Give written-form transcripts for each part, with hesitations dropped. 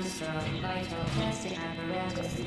destroy vital testing apparatus.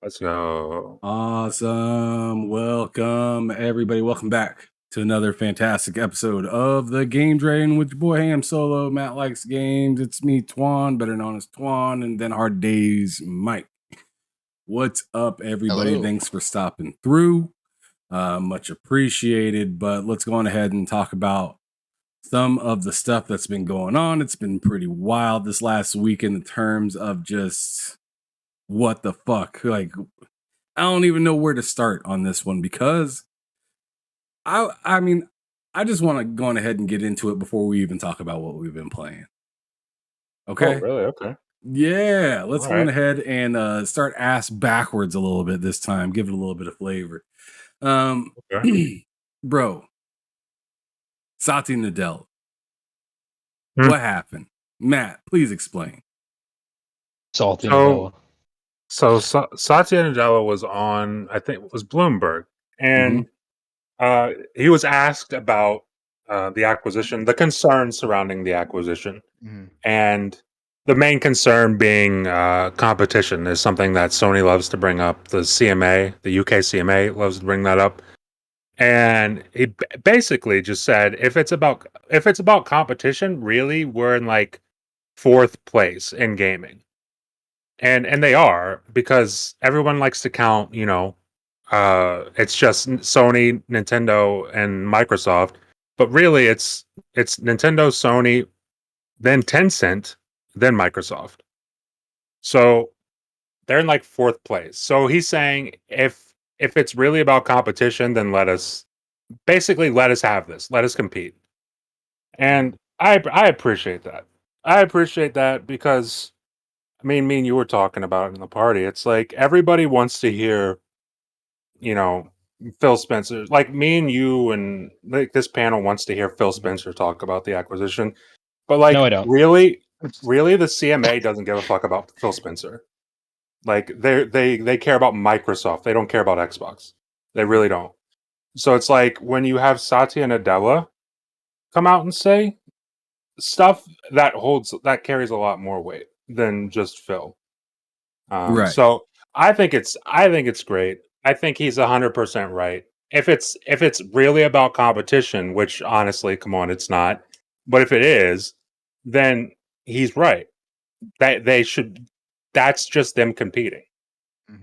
Let's go. Awesome. Welcome, everybody. Welcome back to another fantastic episode of the Game Drain with your boy Ham Solo. Matt likes games. It's me, Twan, better known as Twan, and then Hard Days Mike. What's up, everybody? Hello. Thanks for stopping through. Much appreciated. But let's go on ahead and talk about some of the stuff that's been going on. It's been pretty wild this last week in terms of just what the fuck. Like, I don't even know where to start on this one because I mean, I just want to go on ahead and get into it before we even talk about what we've been playing. Okay. Oh, really? Okay. Yeah, let's All go on right. ahead and start ass backwards a little bit this time. Give it a little bit of flavor. Okay. Bro, Satya Nadella. Hmm. What happened? Matt, please explain. Salty So- Nadella. So Satya Nadella was on, I think it was Bloomberg, and he was asked about the acquisition, the concerns surrounding the acquisition, and the main concern being competition is something that Sony loves to bring up. The CMA, the UK CMA, loves to bring that up, and he basically just said, if it's about competition, really, we're in like 4th place in gaming. And they are, because everyone likes to count, it's just Sony, Nintendo, and Microsoft, but really it's Nintendo, Sony, then Tencent, then Microsoft. So they're in like 4th place. So he's saying if it's really about competition, then let us have this. Let us compete. And I appreciate that. I appreciate that because, I mean, me and you were talking about it in the party. It's like everybody wants to hear, Phil Spencer. Like me and you and like this panel wants to hear Phil Spencer talk about the acquisition. But like, No, I don't. really, the CMA doesn't give a fuck about Phil Spencer. Like they care about Microsoft. They don't care about Xbox. They really don't. So it's like when you have Satya Nadella come out and say stuff that carries a lot more weight than just Phil. Right. So I think it's great. I think he's 100% right. If it's really about competition, which honestly, come on, it's not. But if it is, then he's right. That they should. That's just them competing,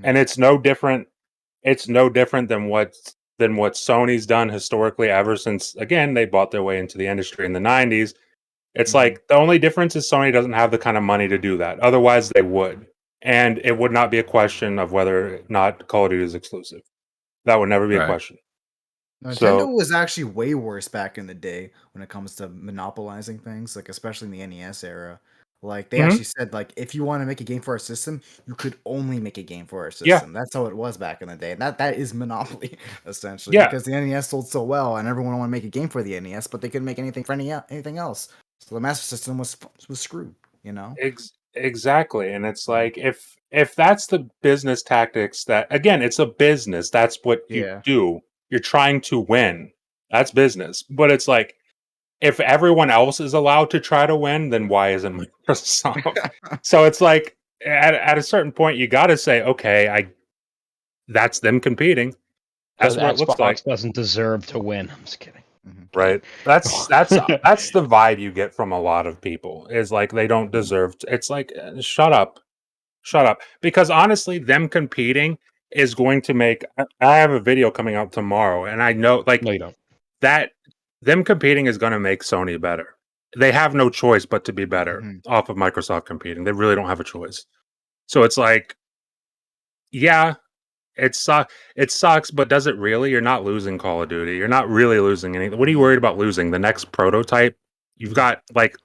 and it's no different. It's no different than what Sony's done historically ever since, again, they bought their way into the industry in the 90s. It's like the only difference is Sony doesn't have the kind of money to do that. Otherwise, they would. And it would not be a question of whether or not Call of Duty is exclusive. That would never be a Right. question. Nintendo So- was actually way worse back in the day when it comes to monopolizing things, like especially in the NES era. Like they Mhm. actually said, like if you want to make a game for our system, you could only make a game for our Yeah. system. That's how it was back in the day. And that is monopoly essentially. Yeah. Because the NES sold so well, and everyone wanted to make a game for the NES, but they couldn't make anything for anything else. So the Master System was screwed. You know. Exactly. And it's like if that's the business tactics, that again, it's a business. That's what you Yeah. do. You're trying to win. That's business. But it's like, if everyone else is allowed to try to win, then why isn't Microsoft? So it's like at a certain point, you got to say, okay, that's them competing. That's what it looks Xbox like, doesn't deserve to win. I'm just kidding. right? That's the vibe you get from a lot of people. Is like they don't deserve. It's like shut up, because honestly, them competing is going to make. I have a video coming out tomorrow, and I know like No, you don't. that them competing is going to make Sony better. They have no choice but to be better off of Microsoft competing. They really don't have a choice. So it's like, yeah, it sucks, but does it really? You're not losing Call of Duty. You're not really losing anything. What are you worried about losing? The next prototype? You've got like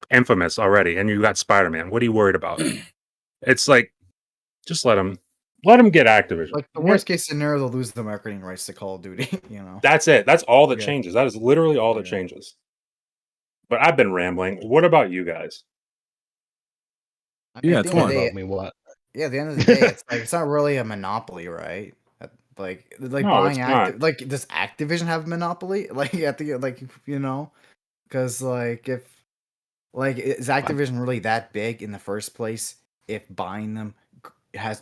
Infamous already, and you got Spider-Man. What are you worried about? It's like, just let them get Activision. Like the worst case scenario, they'll lose the marketing rights to Call of Duty. You know. That's it. That's all that Yeah. changes. That is literally all that Yeah. changes. But I've been rambling. What about you guys? Yeah, at the it's end of one. the day, About me what? yeah, at the end of the day, it's like it's not really a monopoly, right? Like No, it's buying not. like does Activision have a monopoly? Like at the like because like if like is Activision really that big in the first place? If buying them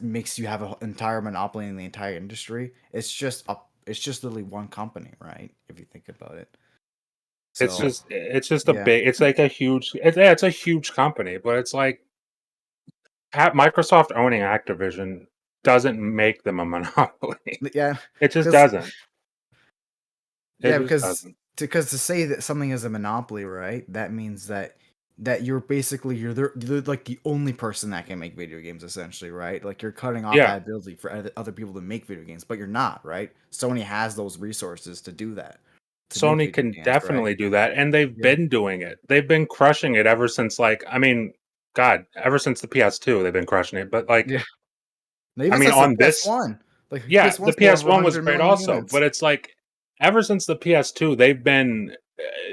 makes you have an entire monopoly in the entire industry, it's just literally one company, right? If you think about it. So It's just a yeah, big. It's like a huge. It's a huge company, but it's like Microsoft owning Activision doesn't make them a monopoly. yeah, It just because doesn't. It yeah, just because doesn't. to say that something is a monopoly, right? That means that you're basically you're like the only person that can make video games, essentially, right? Like you're cutting off Yeah, that ability for other people to make video games, but you're not, right? Sony has those resources to do that, to make Sony video can games, right? definitely do that, and they've Yeah, been doing it. They've been crushing it ever since, like, I mean, God, ever since the PS2, they've been crushing it. But like, yeah. I Even mean, since the on PS this, One, like yeah, PS the One sold over PS1 was 100 great million also, units. but it's like ever since the PS2, they've been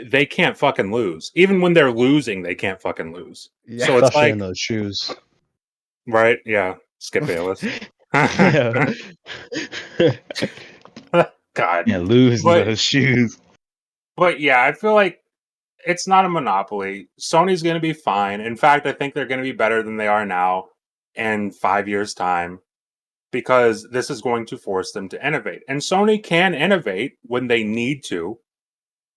they can't fucking lose. Even when they're losing, they can't fucking lose. Yeah, So it's Especially in like, those shoes. right? Yeah, Skip Bayless. Yeah. God, Yeah, lose in but those shoes. yeah, I feel like it's not a monopoly. Sony's going to be fine. In fact, I think they're going to be better than they are now in 5 years' time because this is going to force them to innovate. And Sony can innovate when they need to.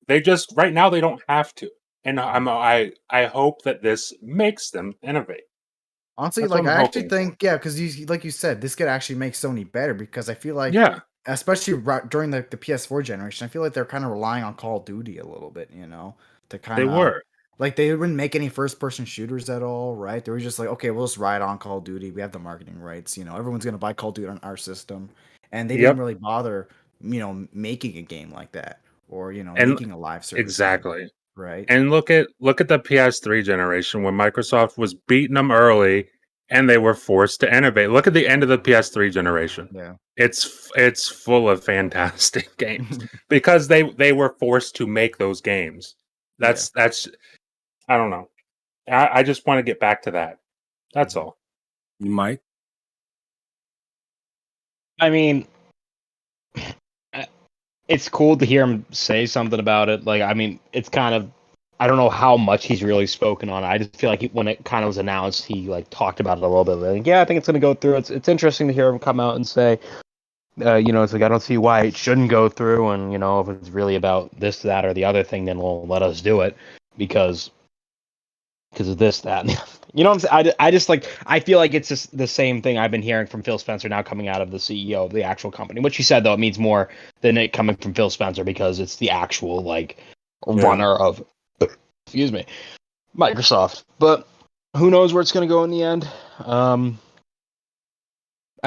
They just right now they don't have to. And I hope that this makes them innovate. honestly, That's what like I'm I actually hoping for. think yeah, because you like you said, this could actually make Sony better because I feel like Yeah, especially during the PS4 generation, I feel like they're kind of relying on Call of Duty a little bit, to they kind of were. like they wouldn't make any first person shooters at all, right? They were just like, okay, we'll just ride on Call of Duty. We have the marketing rights, everyone's gonna buy Call of Duty on our system, and they didn't Yep. really bother, making a game like that or And making a live service game, exactly. right? And look at the PS3 generation when Microsoft was beating them early and they were forced to innovate. Look at the end of the PS3 generation. Yeah. It's full of fantastic games because they were forced to make those games. Yeah. That's I don't know. I just want to get back to that. That's all. You might. I mean, it's cool to hear him say something about it. Like, I mean, it's kind of, I don't know how much he's really spoken on it. I just feel like when it kind of was announced, he like talked about it a little bit. Like, yeah, I think it's going to go through. It's interesting to hear him come out and say, it's like I don't see why it shouldn't go through, and if it's really about this, that, or the other thing, then we'll let us do it because of this, that, and the other thing. You know what I'm saying? I just like I feel like it's just the same thing I've been hearing from Phil Spencer now coming out of the CEO of the actual company. Which he said though it means more than it coming from Phil Spencer because it's the actual runner of excuse me Microsoft. But who knows where it's going to go in the end? I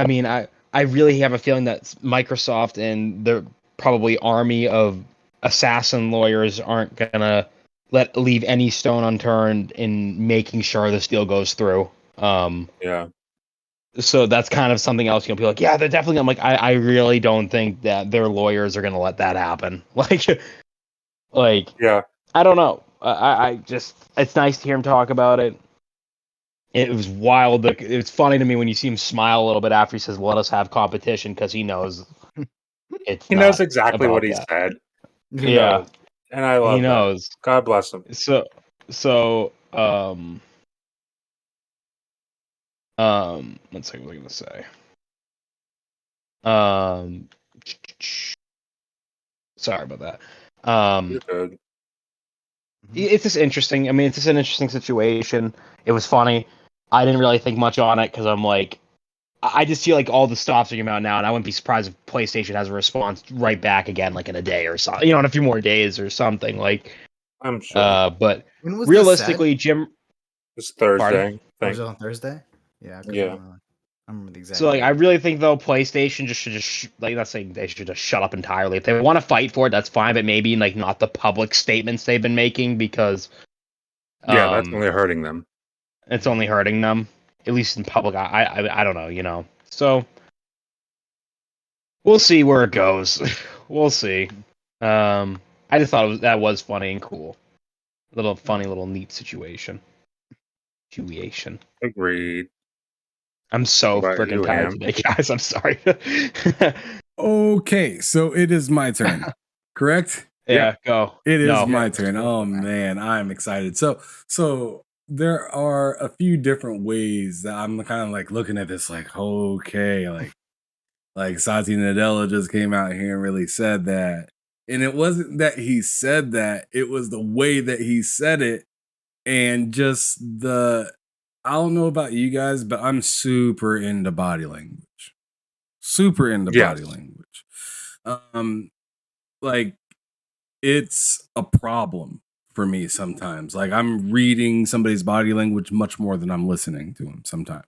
mean, I really have a feeling that Microsoft and the probably army of assassin lawyers aren't gonna leave any stone unturned in making sure this deal goes through. Yeah. So that's kind of something else. Be like, yeah, they're definitely. I'm like, I really don't think that their lawyers are gonna let that happen. Like, Yeah. I don't know. I just, it's nice to hear him talk about it. It was wild. It's funny to me when you see him smile a little bit after he says, "Let us have competition," because he knows it's. He knows exactly what he that. said. He Yeah. knows. And I love He knows. that. God bless him. Let's see what I'm gonna say. Sorry about that. You're good. It's just interesting. I mean, it's just an interesting situation. It was funny. I didn't really think much on it because I'm like, I just feel like all the stops are coming out now, and I wouldn't be surprised if PlayStation has a response right back again, like in a day or something, in a few more days or something. Like, I'm sure. but When was realistically, Jim. It's Thursday. Pardon? was it on Thursday? Yeah. Yeah. I remember the exact. So, date. I really think though PlayStation should not saying they should just shut up entirely. If they want to fight for it, that's fine, but maybe not the public statements they've been making because. Yeah, that's only hurting them. It's only hurting them, at least in public. I don't know, So we'll see where it goes. We'll see. I just thought that was funny and cool. Little funny, little neat situation. Agreed. I'm so What about freaking you, tired Ham? today, guys. I'm sorry. Okay, so it is my turn, correct? Yeah, go. It is No. my Yeah, turn. let's go Oh for that. man, I'm excited. So there are a few different ways that I'm kind of like looking at this, like, okay, like Satya Nadella just came out here and really said that. And it wasn't that he said that, it was the way that he said it. And just I don't know about you guys, but I'm super into body language. Super into Yes. body language. Like, it's a problem for me sometimes. Like, I'm reading somebody's body language much more than I'm listening to them sometimes.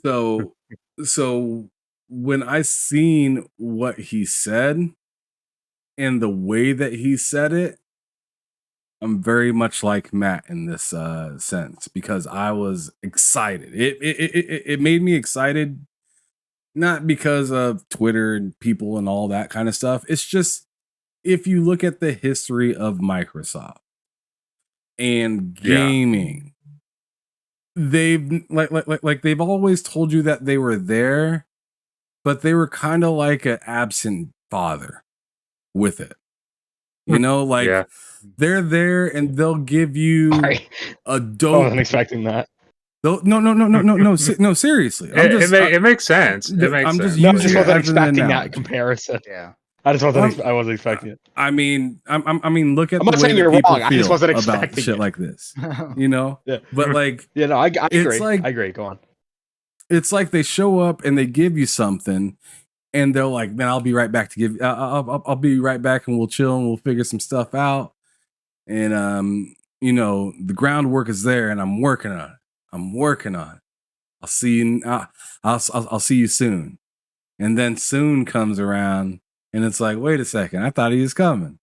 So when I seen what he said and the way that he said it, I'm very much like Matt in this sense, because I was excited. It made me excited, not because of Twitter and people and all that kind of stuff. It's just, if you look at the history of Microsoft and Yeah. gaming, they've like they've always told you that they were there, but they were kind of like an absent father with it. You know, like, Yeah. they're there and they'll give you Sorry. a I dope. wasn't expecting that. No, seriously. It makes sense. It makes I'm just sense. No, I using just it wasn't as an expecting that analogy. comparison. Yeah. I just wasn't. Well, I wasn't expecting it. I mean, I mean, look at I'm the not way saying that you're people wrong. I just feel wasn't about expecting shit it. like this, you know. Yeah. But like, Yeah, no, I It's agree. like- I agree. Go on. it's like they show up and they give you something, and they're like, "Man, I'll be right back to give. I'll be right back, and we'll chill and we'll figure some stuff out." And you know, the groundwork is there, and I'm working on it. I'll see you. I'll see you soon. And then soon comes around, and it's like, wait a second, I thought he was coming.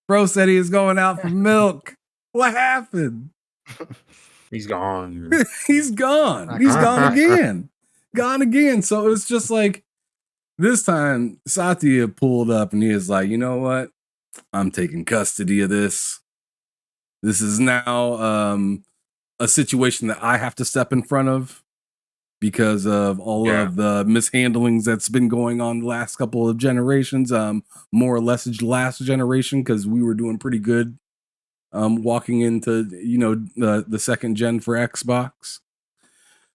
Bro said he was going out for milk. What happened? He's gone. He's gone. He's gone again. Gone again. So it's just like, this time Satya pulled up and he was like, you know what? I'm taking custody of this. This is now a situation that I have to step in front of because of all Yeah. of the mishandlings that's been going on the last couple of generations. More or less the last generation, because we were doing pretty good walking into, you know, the second gen for Xbox.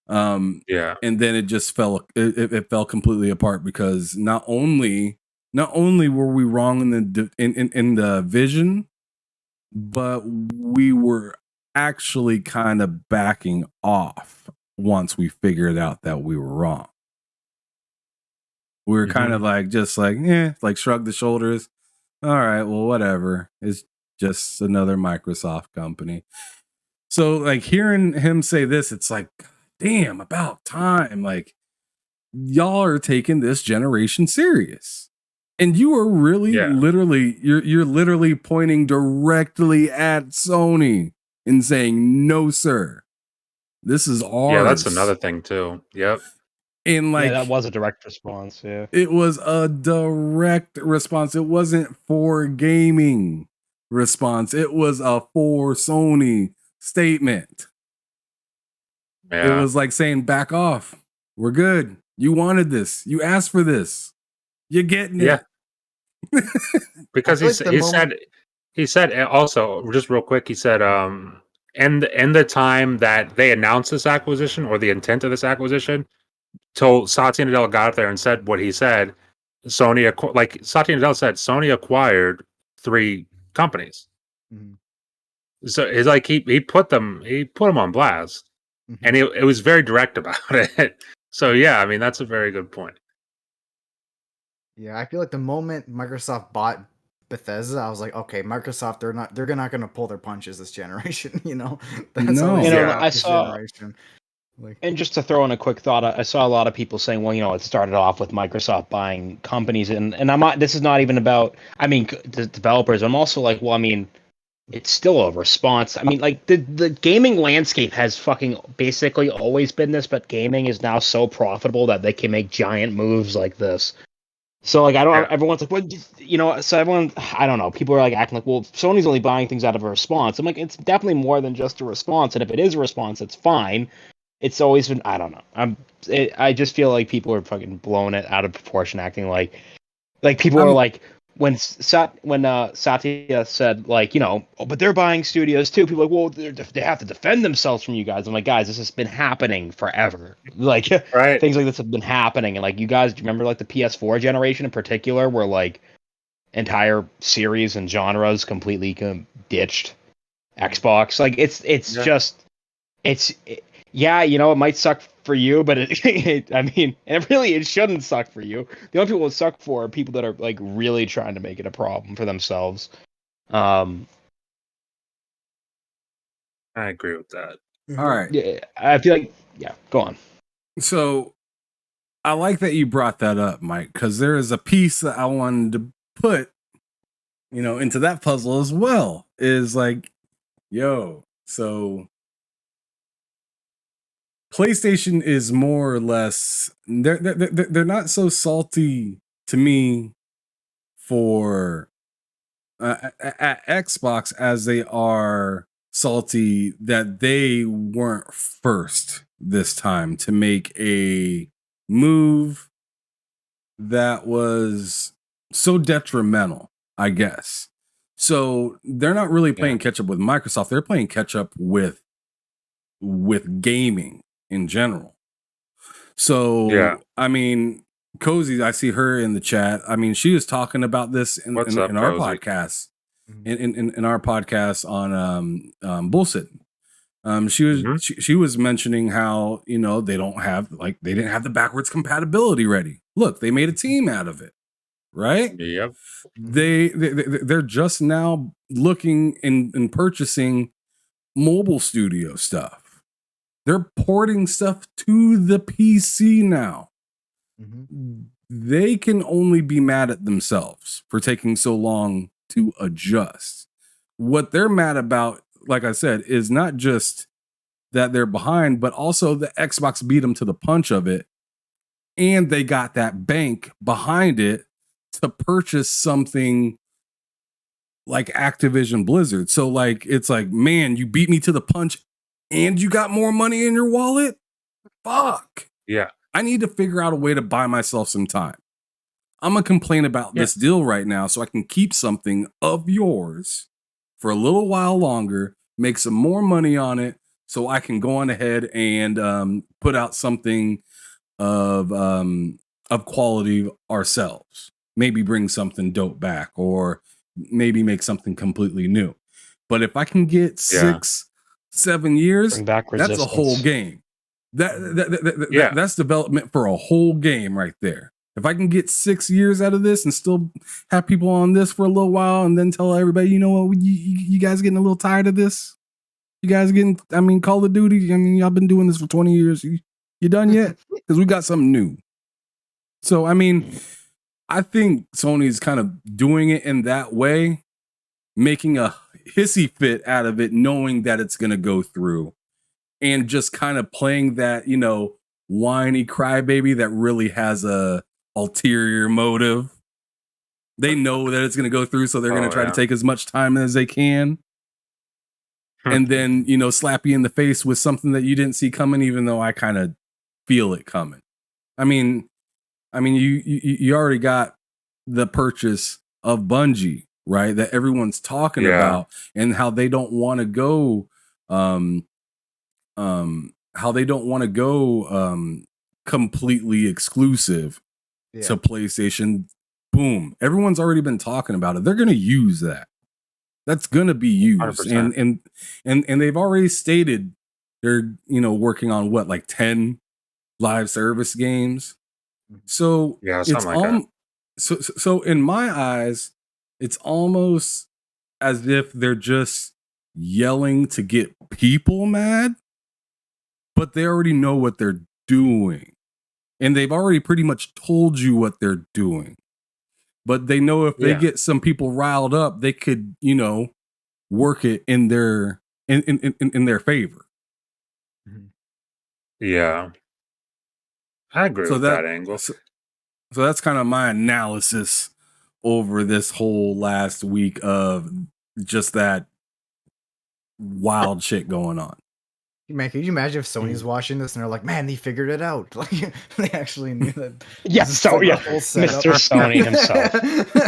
Yeah. And then it just fell it fell completely apart, because not only were we wrong in the vision, but we were actually kind of backing off once we figured out that we were wrong. We were kind of like, just like, like, shrug the shoulders. All right, well, whatever. It's just another Microsoft company. So like, hearing him say this, it's like, damn, about time. Like, y'all are taking this generation serious. And you are really literally, you're literally pointing directly at Sony and saying, no, sir, this is ours. Yeah, that's another thing too. Yep. And like, Yeah, that was a direct response. Yeah. it was a direct response. It wasn't for gaming response. It was a for Sony statement. Yeah. It was like saying, back off. We're good. You wanted this. You asked for this. You're getting it. Yeah. Because I feel like he said also, just real quick, he said in the time that they announced this acquisition, or the intent of this acquisition, told Satya Nadella got up there and said what he said. Satya Nadella said, Sony acquired 3 companies. Mhm. So it's like he put them on blast, Mhm. and it was very direct about it. So yeah, I mean, that's a very good point. Yeah, I feel like the moment Microsoft bought Bethesda, I was like, okay, Microsoft, they're not gonna pull their punches this generation, you know? That's No. how they You know, start I this saw- generation. Like, And just to throw in a quick thought, I saw a lot of people saying, well, you know, it started off with Microsoft buying companies, and I'm not. This is not even about. I mean, the developers. I'm also like, well, I mean, it's still a response. I mean, like the gaming landscape has fucking basically always been this, but gaming is now so profitable that they can make giant moves like this. So like I don't. Yeah. Everyone's like, well, So everyone, I don't know. People are like acting like, well, Sony's only buying things out of a response. I'm like, it's definitely more than just a response. And if it is a response, it's fine. It's always been. I don't know. I just feel like people are fucking blowing it out of proportion, acting like people are like when Satya said like oh, but they're buying studios too. People are like, well, they have to defend themselves from you guys. I'm like, guys, this has been happening forever. Like Right. things like this have been happening, and like you guys remember like the PS4 generation in particular, where like entire series and genres completely ditched Xbox. Like it's Yeah. just yeah, it might suck for you, but I mean, it shouldn't suck for you. The only people it suck for are people that are like really trying to make it a problem for themselves. I agree with that. All right. Yeah, I feel like go on. So I like that you brought that up, Mike, because there is a piece that I wanted to put, into that puzzle as well. Is like, so PlayStation is more or less they're not so salty to me for at Xbox as they are salty that they weren't first this time to make a move that was so detrimental, I guess. So they're not really playing catch up with Microsoft. They're playing catch up with gaming in general. So I mean, Cozy, I see her in the chat. I mean, she was talking about this in our podcast, in our podcast on Bullshit. She was mentioning how they didn't have the backwards compatibility ready. Look, they made a team out of it, right? Yep. They're just now looking and purchasing mobile studio stuff. They're porting stuff to the PC now. They can only be mad at themselves for taking so long to adjust. What they're mad about, like I said, is not just that they're behind, but also the Xbox beat them to the punch of it. And they got that bank behind it to purchase something like Activision Blizzard. So like, it's like, man, you beat me to the punch and you got more money in your wallet? Fuck. Yeah. I need to figure out a way to buy myself some time. I'm going to complain about this deal right now so I can keep something of yours for a little while longer, make some more money on it so I can go on ahead and put out something of quality ourselves. Maybe bring something dope back or maybe make something completely new. But if I can get 6-7 years, that's a whole game. That's development for a whole game right there. If I can get 6 years out of this and still have people on this for a little while and then tell everybody, you know what, you guys getting a little tired of this? You guys getting, Call of Duty, y'all been doing this for 20 years. You done yet? Because we got something new. So, I think Sony's kind of doing it in that way, making a hissy fit out of it, knowing that it's going to go through. And just kind of playing that, whiny crybaby that really has a ulterior motive. They know that it's going to go through, so they're going to try to take as much time as they can. And then, slap you in the face with something that you didn't see coming, even though I kind of feel it coming. You already got the purchase of Bungie, right? That everyone's talking about, and how they don't want to go completely exclusive to PlayStation. Boom. Everyone's already been talking about it. They're going to use that. That's going to be used. 100%. And they've already stated they're, working on what, like 10 live service games. So it's so in my eyes, it's almost as if they're just yelling to get people mad, but they already know what they're doing. And they've already pretty much told you what they're doing. But they know if they get some people riled up, they could, work it in their in their favor. Yeah. I agree with that angle. So that's kind of my analysis over this whole last week of just that wild shit going on. Man, could you imagine if Sony's watching this and they're like, "Man, they figured it out." Like they actually knew that. Yeah, this is so like a yeah, whole setup. Mr. Sony himself.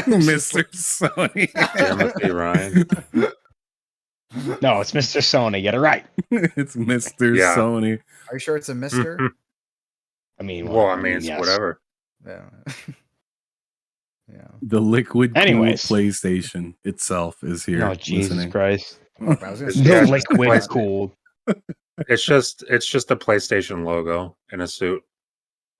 Mr. Sony. Timothy Ryan. No, it's Mr. Sony. Get it right. It's Mr. Yeah. Sony. Are you sure it's a Mister? I mean, Well, I mean, it's yes. whatever. Yeah. Yeah. The liquid cooled Anyways. PlayStation itself is here. Oh, Jesus listening. Christ. I was gonna Yeah, The it's say, liquid just- cooled. It's just a PlayStation logo in a suit.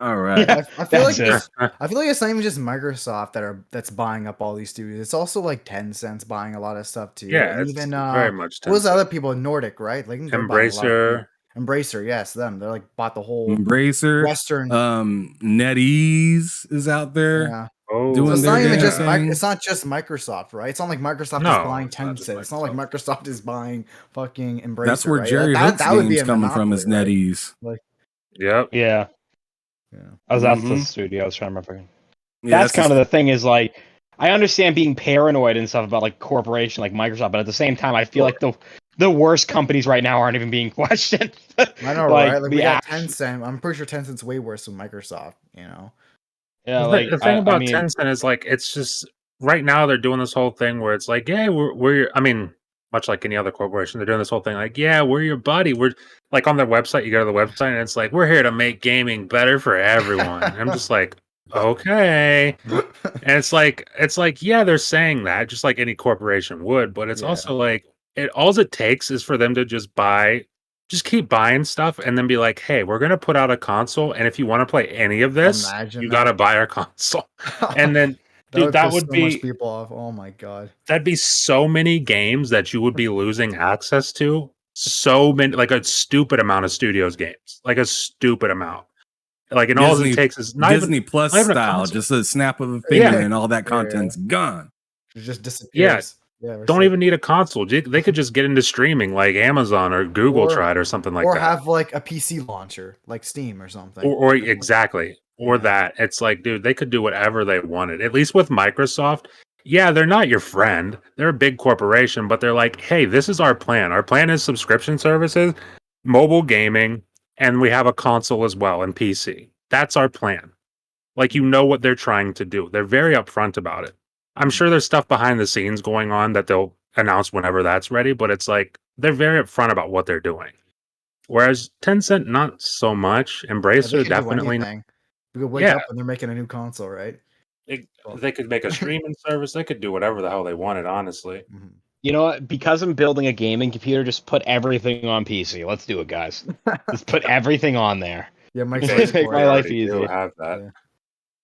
All right. I feel like That's it. I feel like it's not even just Microsoft that's buying up all these studios. It's also like Tencent's buying a lot of stuff too. Yeah, and it's even very much. what was the Tencent. other people? Nordic, right? Like they're buying a lot of- Embracer. Embracer, yes, them. They're like bought the whole Embracer. Western. NetEase is out there. Yeah. Oh, So doing it's not their even damn just thing. it's not just Microsoft, right? It's not like Microsoft No, is buying it's not just Tencent. It's not like Microsoft is buying fucking Embracer. That's where right? Jerry That- Hook's that would be game's a coming from is monopoly, right? NetEase. Yep. Yeah. Yeah. That's the Mhm. studio I was trying to remember. Yeah, That's kind of the thing is like, I understand being paranoid and stuff about like corporation like Microsoft, but at the same time, I feel like the worst companies right now aren't even being questioned. I know, Like, right? Like the we got act- Tencent. I'm pretty sure Tencent's way worse than Microsoft. You know. Yeah, The thing I about mean, Tencent is like it's just right now they're doing this whole thing where it's like, yeah, we're I mean, much like any other corporation, they're doing this whole thing like, yeah, we're your buddy. We're like on their website, you go to the website and it's like, we're here to make gaming better for everyone. And I'm just like, okay. And it's like, yeah, they're saying that just like any corporation would, but it's Yeah. also like all it takes is for them to just keep buying stuff and then be like, hey, we're gonna put out a console, and if you want to play any of this, Imagine you that. gotta buy our console. And then dude, that piss would so much be people off. Oh my god. that'd be so many games that you would be losing access to. So many, like a stupid amount of studios games, like a stupid amount. Like, and all Disney- it takes is not Disney Plus not even a style, console. just a snap of a finger Yeah. and all that Yeah. content's gone. It just disappears. Yeah. we're don't sick. even need a console. They could just get into streaming like Amazon or Google Or- tried or something like or that. have like a PC launcher, like Steam or something. Or exactly. Or Yeah. that. It's like, dude, they could do whatever they wanted. At least with Microsoft, yeah, they're not your friend. They're a big corporation, but they're like, hey, this is our plan. Our plan is subscription services, mobile gaming, and we have a console as well and PC. That's our plan. Like, you know what they're trying to do. They're very upfront about it. I'm sure there's stuff behind the scenes going on that they'll announce whenever that's ready, but it's like they're very upfront about what they're doing. Whereas Tencent, not so much. Yeah, they Embracer, could do definitely. anything. We could wake Yeah. up and they're making a new console, right? They could make a streaming service. They could do whatever the hell they wanted, honestly. Mhm. you know what? Because I'm building a gaming computer, just put everything on PC. Let's do it, guys. Just put everything on there. Yeah, Mike's They right make for my it. life already do easy. have that. Yeah.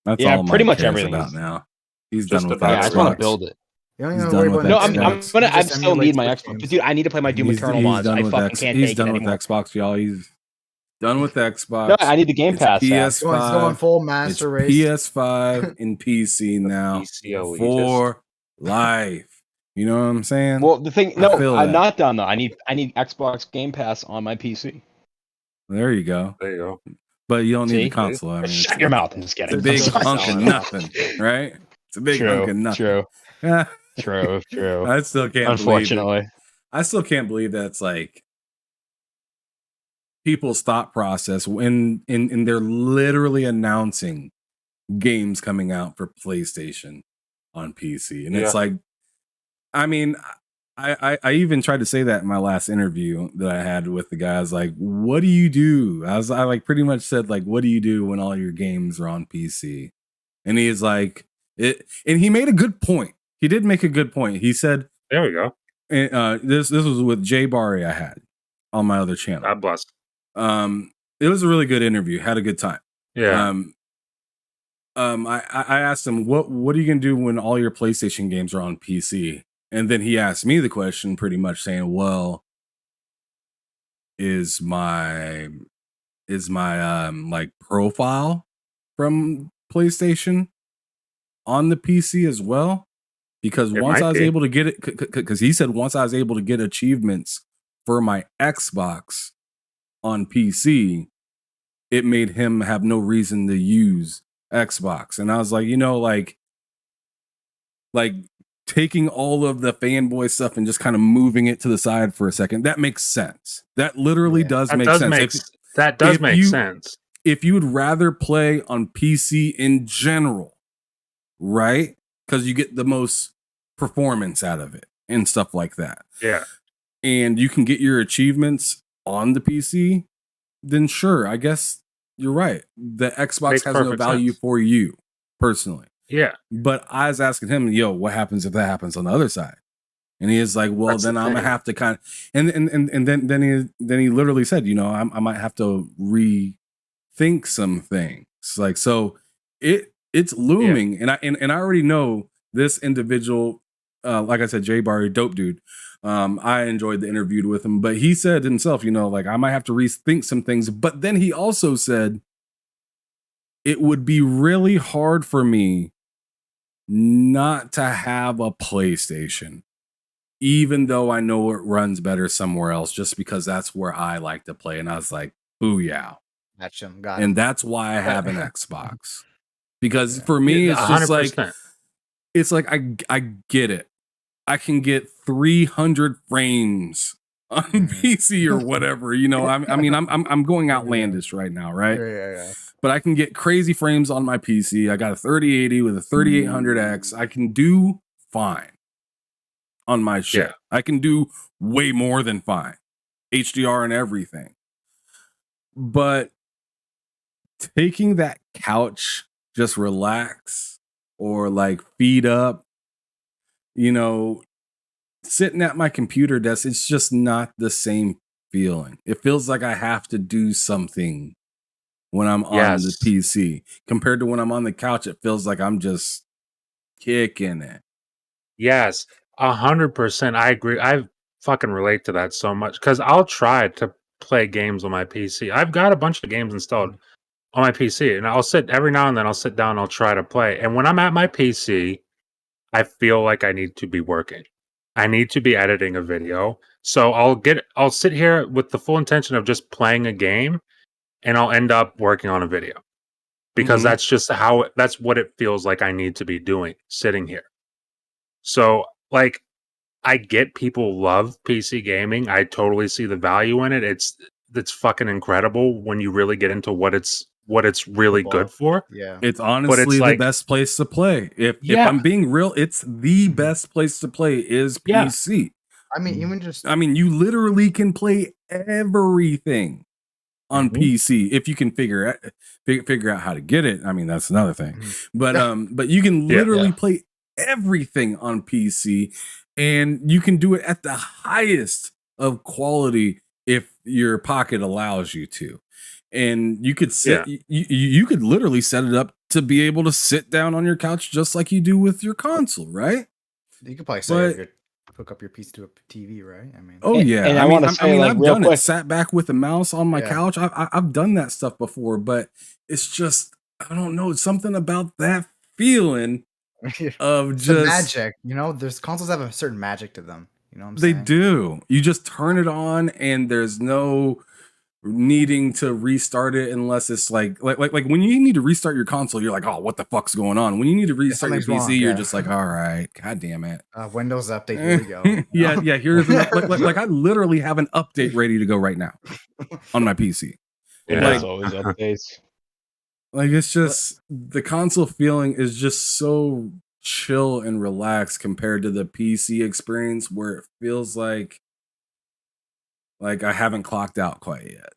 That's Yeah, all pretty Mike much cares everything about is- now. He's Just done with about Yeah, I just want to Xbox. build it. You don't He's even done worry with about No, Xbox. I'm Xbox. gonna. I Just still need my emulate Xbox, Switch but dude, I need to play my Doom Eternal mods. I fucking can't He's take it done with anymore. Xbox, y'all. He's done with Xbox. No, I need the Game It's Pass. app. PS5. It's going full It's master race. PS5 and PC now PC elitist. for life. You know what I'm saying? Well, the thing, I no, feel I'm that. not done though. I need Xbox Game Pass on my PC. There you go. There you go. But you don't need See? the console. I mean, Shut your mouth. I'm just It's kidding. a big That's what I'm hunk of saying. nothing, right? It's a big hunk of nothing. True. Yeah. True. I still can't believe it. Unfortunately. I still can't believe that's like people's thought process when in they're literally announcing games coming out for PlayStation on PC. And it's Yeah. like, I mean, I even tried to say that in my last interview that I had with the guys. Like, what do you do? I like pretty much said, like, what do you do when all your games are on PC? And he's like, it, and he made a good point. He did make a good point. He said, There we go. this was with Jay Barry I had on my other channel. God bless. It was a really good interview. Had a good time. Yeah. I asked him what are you gonna do when all your PlayStation games are on PC? And then he asked me the question, pretty much saying, "Well, is my like profile from PlayStation on the PC as well?" Because It once might I was be. able to get it, because he said once I was able to get achievements for my Xbox on PC, it made him have no reason to use Xbox. And I was like, like taking all of the fanboy stuff and just kind of moving it to the side for a second. That makes sense. That literally does That make does sense. make that does if make you- sense. If you would rather play on PC in general, right? Because you get the most performance out of it and stuff like that. Yeah. And you can get your achievements on the PC, then sure, I guess you're right. The Xbox Makes has no perfect value sense. for you personally. Yeah. But I was asking him, what happens if that happens on the other side? And he is like, well, That's the then I'm gonna thing. have to kind of, and then he literally said, I might have to rethink some things. Like, so it's looming, and I already know this individual. Like I said, Jay Barry, dope dude. I enjoyed the interview with him, but he said himself, like I might have to rethink some things. But then he also said it would be really hard for me not to have a PlayStation, even though I know it runs better somewhere else, just because that's where I like to play. And I was like, booyah. That's him. Got him. And that's why I have an Xbox. Because for me, it's just 100%. like I get it. I can get 300 frames on PC or whatever. I'm going outlandish right now, right? Yeah. But I can get crazy frames on my PC. I got a 3080 with a 3800X. I can do fine on my shit. Yeah. I can do way more than fine. HDR and everything. But taking that couch, just relax or like feet up, sitting at my computer desk, it's just not the same feeling. It feels like I have to do something when I'm on the PC compared to when I'm on the couch. It feels like I'm just kicking it. Yes, 100%. I agree. I fucking relate to that so much because I'll try to play games on my PC. I've got a bunch of games installed on my PC, and I'll sit every now and then. I'll sit down. I'll try to play, and when I'm at my PC, I feel like I need to be working. I need to be editing a video. So I'll sit here with the full intention of just playing a game, and I'll end up working on a video because that's just that's what it feels like I need to be doing, sitting here. So, like, I get people love PC gaming. I totally see the value in it. It's fucking incredible when you really get into what it's really good for. Yeah. It's honestly the best place to play. If I'm being real, it's the best place to play is PC. I mean, even just you literally can play everything on PC if you can figure out how to get it. I mean, that's another thing. But you can literally play everything on PC, and you can do it at the highest of quality if your pocket allows you to. And you could you could literally set it up to be able to sit down on your couch just like you do with your console, right? You could probably hook up your PC to a TV, right? I mean, And I want to say, like, I've real done quick, it. Sat back with a mouse on my couch. I've done that stuff before, but it's just, I don't know, something about that feeling of just the magic. There's consoles have a certain magic to them. You know what I'm saying? They do. You just turn it on, and there's no needing to restart it unless it's like when you need to restart your console, you're like, oh, what the fuck's going on? When you need to restart your PC, you're just like, all right, god damn it. Windows update, here we go. Yeah, here's like I literally have an update ready to go right now on my PC. Windows always updates. Like, it's just, the console feeling is just so chill and relaxed compared to the PC experience where it feels like I haven't clocked out quite yet.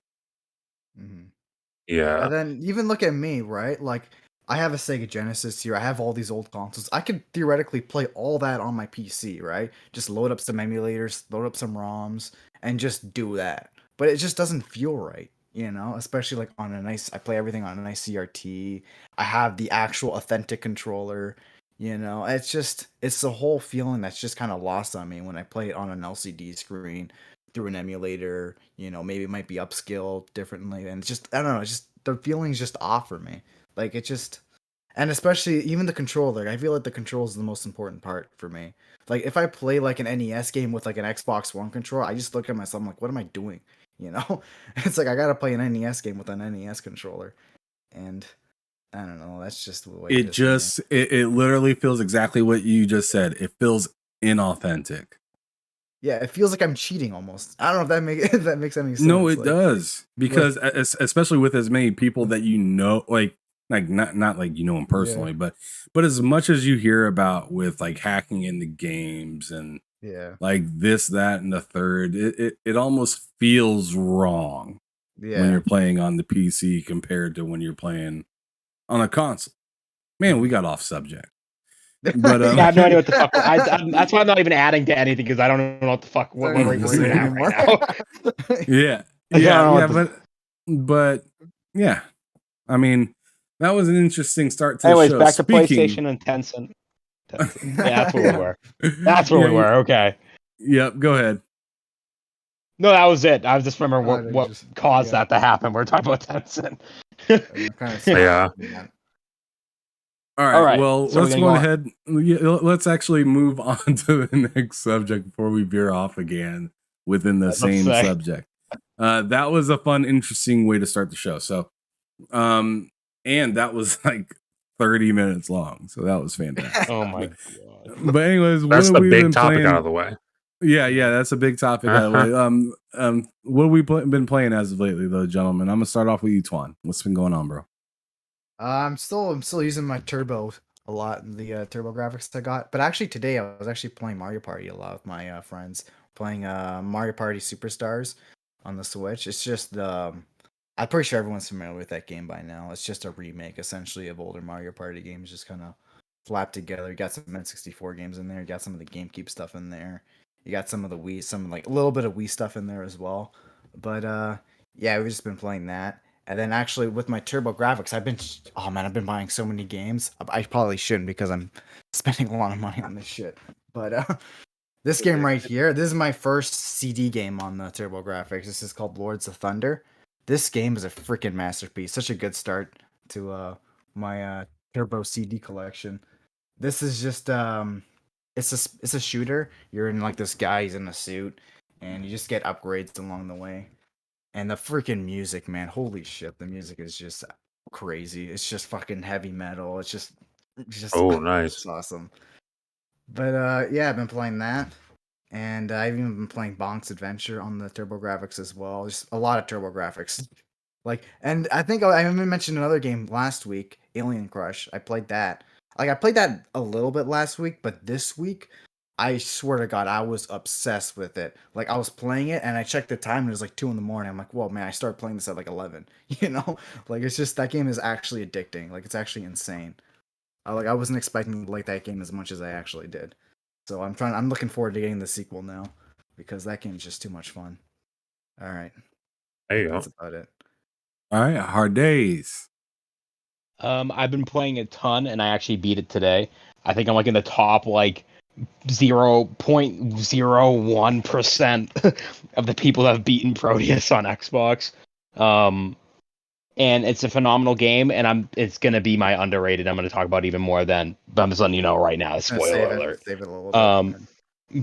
Yeah. And then even look at me, right? Like, I have a Sega Genesis here. I have all these old consoles. I could theoretically play all that on my PC, right? Just load up some emulators, load up some ROMs, and just do that. But it just doesn't feel right, especially like on I play everything on a nice CRT. I have the actual authentic controller, it's the whole feeling that's just kind of lost on me when I play it on an LCD screen through an emulator. Maybe it might be upscaled differently, and it's just, I don't know, it's just, the feeling's just off for me. Like, it just, and especially even the controller, I feel like the control is the most important part for me. Like, if I play like an NES game with like an Xbox One controller, I just look at myself, I'm like, what am I doing? It's like, I gotta play an NES game with an NES controller. And I don't know. That's just the way It is for me. just it literally feels exactly what you just said. It feels inauthentic. Yeah, it feels like I'm cheating almost. I don't know if that if that makes any sense. No, it like, does, because especially with as many people that you know, like not like you know them personally, but as much as you hear about with like hacking into games and Yeah, like this, that, and the third, it almost feels wrong when yeah. you're playing on the PC compared to when you're playing on a console. Man, we got off subject. But I have no idea what the fuck. That's why I'm not even adding to anything because I don't know what the fuck what Sorry, we're I'm even at anymore. right now. yeah, I don't know yeah, what but yeah, I mean, that was an interesting start to Anyways, the show. back to PlayStation and Tencent. Yeah, that's where we were. That's where we were. Okay. Yep. Go ahead. No, that was it. I was just remembering Oh, what just- caused yeah. that to happen. We're talking about Tencent. I'm kind of Yeah. All right. All right, Well, so let's we're go gonna ahead. Let's actually move on to the next subject before we veer off again within the Let's same say. subject. That was a fun, interesting way to start the show. So, and that was like 30 minutes long. So that was fantastic. Oh my god. But anyways, what That's have the we big been topic playing? out of the way. Yeah, that's a big topic out of the way. What have we been playing as of lately, though, gentlemen? I'm gonna start off with you, Twan. What's been going on, bro? I'm still using my turbo a lot, the turbo graphics I got. But actually today I was actually playing Mario Party a lot with my friends, playing Mario Party Superstars on the Switch. It's just I'm pretty sure everyone's familiar with that game by now. It's just a remake essentially of older Mario Party games, just kind of slapped together. You got some N64 games in there. You got some of the GameCube stuff in there. You got some of the Wii, some like a little bit of Wii stuff in there as well. But yeah, we've just been playing that. And then actually with my turbo graphics, I've been buying so many games. I probably shouldn't because I'm spending a lot of money on this shit. But this game right here, this is my first CD game on the turbo graphics. This is called Lords of Thunder. This game is a freaking masterpiece. Such a good start to my turbo CD collection. This is just it's a shooter. You're in like this guy, he's in a suit, and you just get upgrades along the way. And the freaking music, man, holy shit, the music is just crazy. It's just fucking heavy metal. It's just Oh, nice. it's awesome. But yeah, I've been playing that. And I've even been playing Bonk's Adventure on the TurboGrafx as well. Just a lot of TurboGrafx. Like, and I think I even mentioned another game last week, Alien Crush. I played that. Like, I played that a little bit last week, but this week, I swear to God, I was obsessed with it. Like, I was playing it, and I checked the time, and it was like 2 in the morning. I'm like, whoa, man, I started playing this at like 11. You know? Like, it's just, that game is actually addicting. Like, it's actually insane. I wasn't expecting to like that game as much as I actually did. So I'm looking forward to getting the sequel now because that game is just too much fun. All right. There you go. That's about it. All right, Hard Days. I've been playing a ton, and I actually beat it today. I think I'm like in the top 0.01% of the people that have beaten Proteus on Xbox. And it's a phenomenal game, and it's gonna be my underrated. I'm gonna talk about even more then, but I'm just letting you know right now. Spoiler alert. Save it a little bit.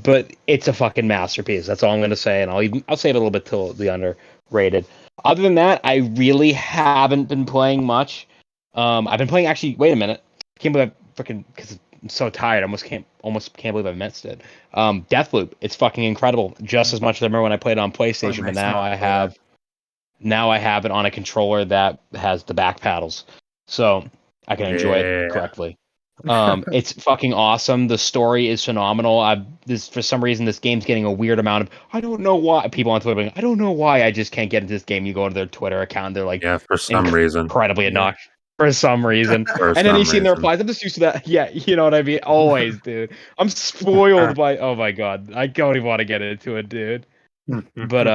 But it's a fucking masterpiece. That's all I'm gonna say, and I'll save it a little bit till the underrated. Other than that, I really haven't been playing much. I've been playing actually. Wait a minute, I can't believe I freaking because I'm so tired. I almost can't believe I missed it. Deathloop. It's fucking incredible. Just as much as I remember when I played it on PlayStation, but now I have it on a controller that has the back paddles, so I can enjoy it correctly. It's fucking awesome. The story is phenomenal. For some reason this game's getting a weird amount of I don't know why people on Twitter. I don't know why I just can't get into this game. You go to their Twitter account, they're like, yeah, for some reason, incredibly obnoxious. For some reason, and then you see their replies. I'm just used to that. Yeah, you know what I mean. Always, dude. I'm spoiled by. Oh my god, I don't even want to get into it, dude. But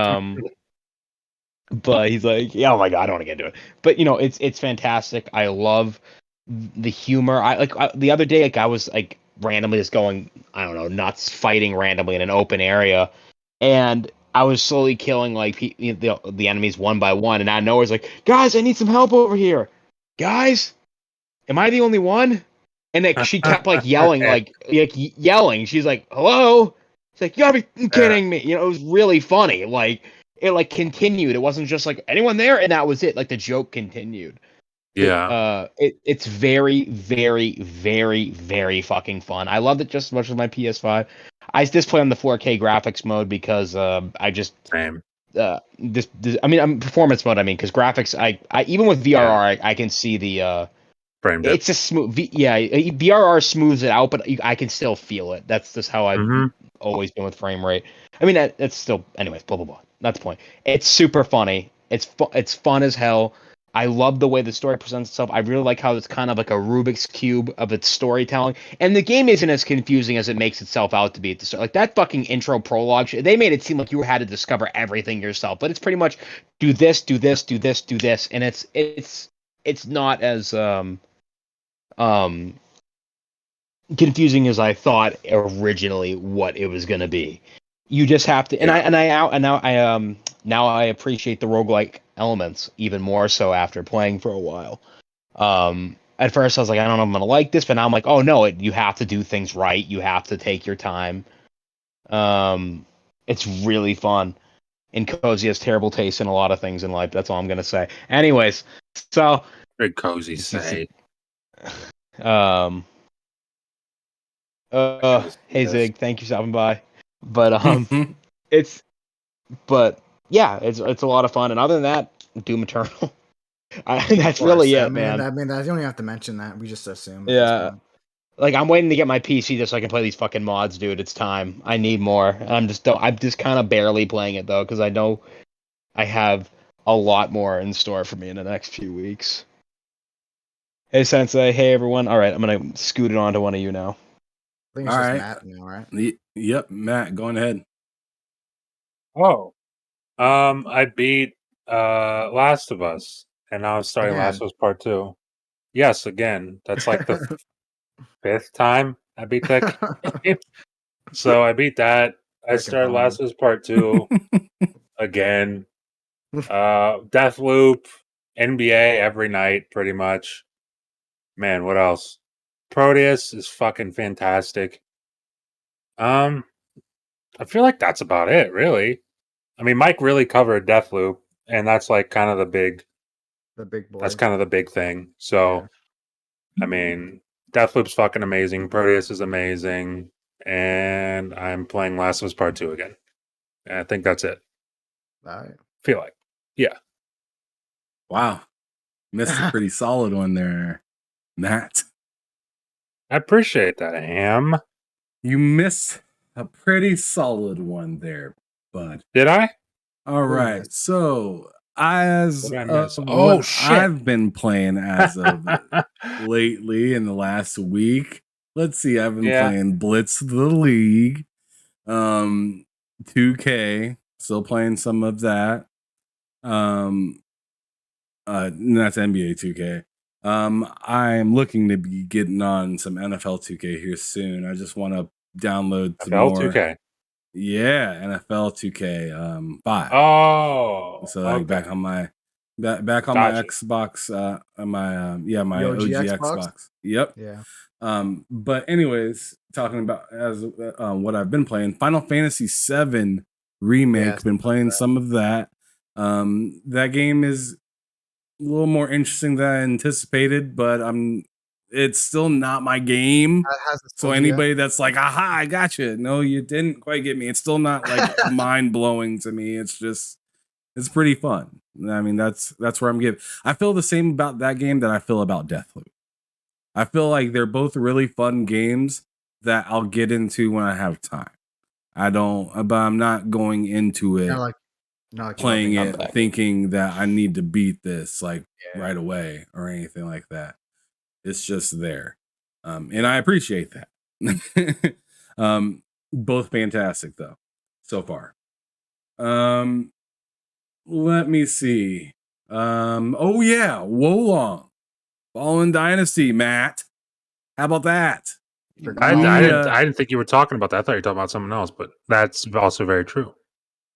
he's like, yeah, oh my god, I don't want to get into it. But it's fantastic. I love the humor. The other day, I was like randomly just going, I don't know, nuts, fighting randomly in an open area, and I was slowly killing like the enemies one by one, and out of nowhere, it's like, guys, I need some help over here. Guys, am I the only one? And then she kept like yelling, yelling. She's like, hello? She's like, you gotta be kidding me. It was really funny. Like, it like continued. It wasn't just like anyone there, and that was it. Like the joke continued. Yeah. It's very, very, very, very fucking fun. I loved it just as much as my PS5. I just play on the 4K graphics mode because I just Same. this I mean performance mode. I mean, because graphics, I even with VRR, I can see the Framed it. it's a smooth. VRR smooths it out, but I can still feel it. That's just how I've Mhm. always been with frame rate. I mean, it's still, anyways. Blah blah blah. That's the point. It's super funny. It's fun as hell. I love the way the story presents itself. I really like how it's kind of like a Rubik's cube of its storytelling, and the game isn't as confusing as it makes itself out to be at the start. Like that fucking intro prologue, they made it seem like you had to discover everything yourself, but it's pretty much do this, do this, do this, do this, and it's not as um confusing as I thought originally what it was going to be. You just have to, now I appreciate the roguelike elements even more so after playing for a while. At first I was like, I don't know if I'm going to like this, but now I'm like, oh no, you have to do things right. You have to take your time. It's really fun. And Cozy has terrible taste in a lot of things in life. That's all I'm going to say. Anyways, so Very cozy say. um hey Zig, thank you for stopping by. But it's it's a lot of fun. And other than that, Doom Eternal. That's really it, man. I mean, you don't even have to mention that. We just assume. Yeah. Like I'm waiting to get my PC just so I can play these fucking mods, dude. It's time. I need more. And I'm just kind of barely playing it though, because I know I have a lot more in store for me in the next few weeks. Hey Sensei, hey everyone. All right, I'm gonna scoot it on to one of you now. I think it's All just right. Matt now, right? Yep, Matt, going ahead. Oh. I beat Last of Us, and now I'm starting Again. Last of Us Part 2. Yes, again. That's like the fifth time I beat that game. So I beat that. I Freaking started fun. Last of Us Part 2 again. Deathloop, NBA every night, pretty much. Man, what else? Proteus is fucking fantastic. I feel like that's about it, really. I mean, Mike really covered Deathloop, and that's like kind of the big. The big boy. That's kind of the big thing. So, I mean, Deathloop's fucking amazing. Proteus is amazing, and I'm playing Last of Us Part 2 again. And I think that's it. All right. Feel like, yeah. Wow, missed a pretty solid one there, Matt. I appreciate that, Am. You missed a pretty solid one there, bud. Did I? All right, so as What did I miss? of Oh, what shit. I've been playing as of lately in the last week. Let's see, I've been playing Blitz the League, 2K, still playing some of that. That's NBA 2K. I'm looking to be getting on some NFL 2K here soon. I just want to download some NFL more. 2K. Yeah, NFL 2K 5. Oh, So like back on my Gotcha. Xbox, my my The OG OG Xbox. Yep. Yeah. But anyways, talking about as what I've been playing, Final Fantasy VII Remake. Yes, Been playing some of that. That game is a little more interesting than I anticipated, but it's still not my game. So anybody that's like, aha, I got you. No, you didn't quite get me. It's still not like mind blowing to me. It's just, it's pretty fun. I mean, that's where I'm getting. I feel the same about that game that I feel about Deathloop. I feel like they're both really fun games that I'll get into when I have time. But I'm not going into it playing it thinking that I need to beat this right away or anything like that. It's just there. And I appreciate that. Both fantastic though, so far. Let me see. Oh yeah, Wolong. Fallen Dynasty, Matt. How about that? I didn't think you were talking about that. I thought you were talking about something else, but that's also very true.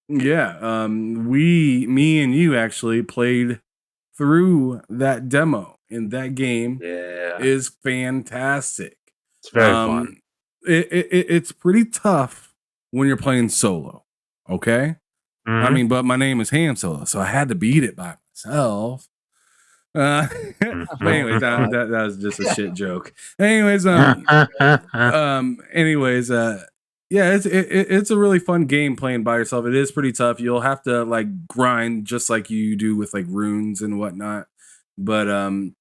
Yeah. Me and you actually played through that demo, and that game is fantastic. It's very fun. It's pretty tough when you're playing solo. Okay. Mm-hmm. I mean, but my name is Ham Solo, so I had to beat it by myself. But anyways, that was just a shit joke. Anyways, yeah, it's a really fun game playing by yourself. It is pretty tough. You'll have to like grind just like you do with like runes and whatnot. But in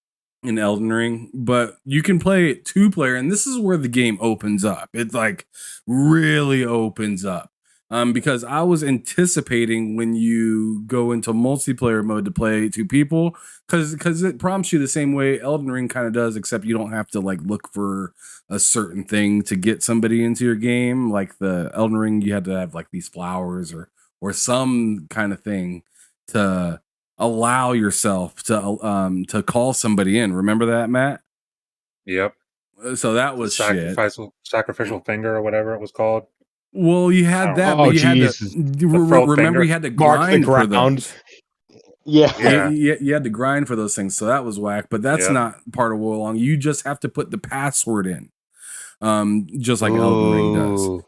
Elden Ring, but you can play it 2-player, and this is where the game opens up. It like really opens up. Because I was anticipating when you go into multiplayer mode to play 2 people, because it prompts you the same way Elden Ring kind of does, except you don't have to like look for a certain thing to get somebody into your game. Like the Elden Ring, you had to have like these flowers or some kind of thing to allow yourself to call somebody in. Remember that, Matt? Yep. So that was shit. Sacrificial finger or whatever it was called. Well, you had that, Oh, but you Jesus. had to remember finger. you had to Mark the grind for ground. those. Yeah. Yeah. You had to grind for those things, so that was whack. But that's Yep. not part of Wolong. You just have to put the password in, just like Elden Ring does. Ooh.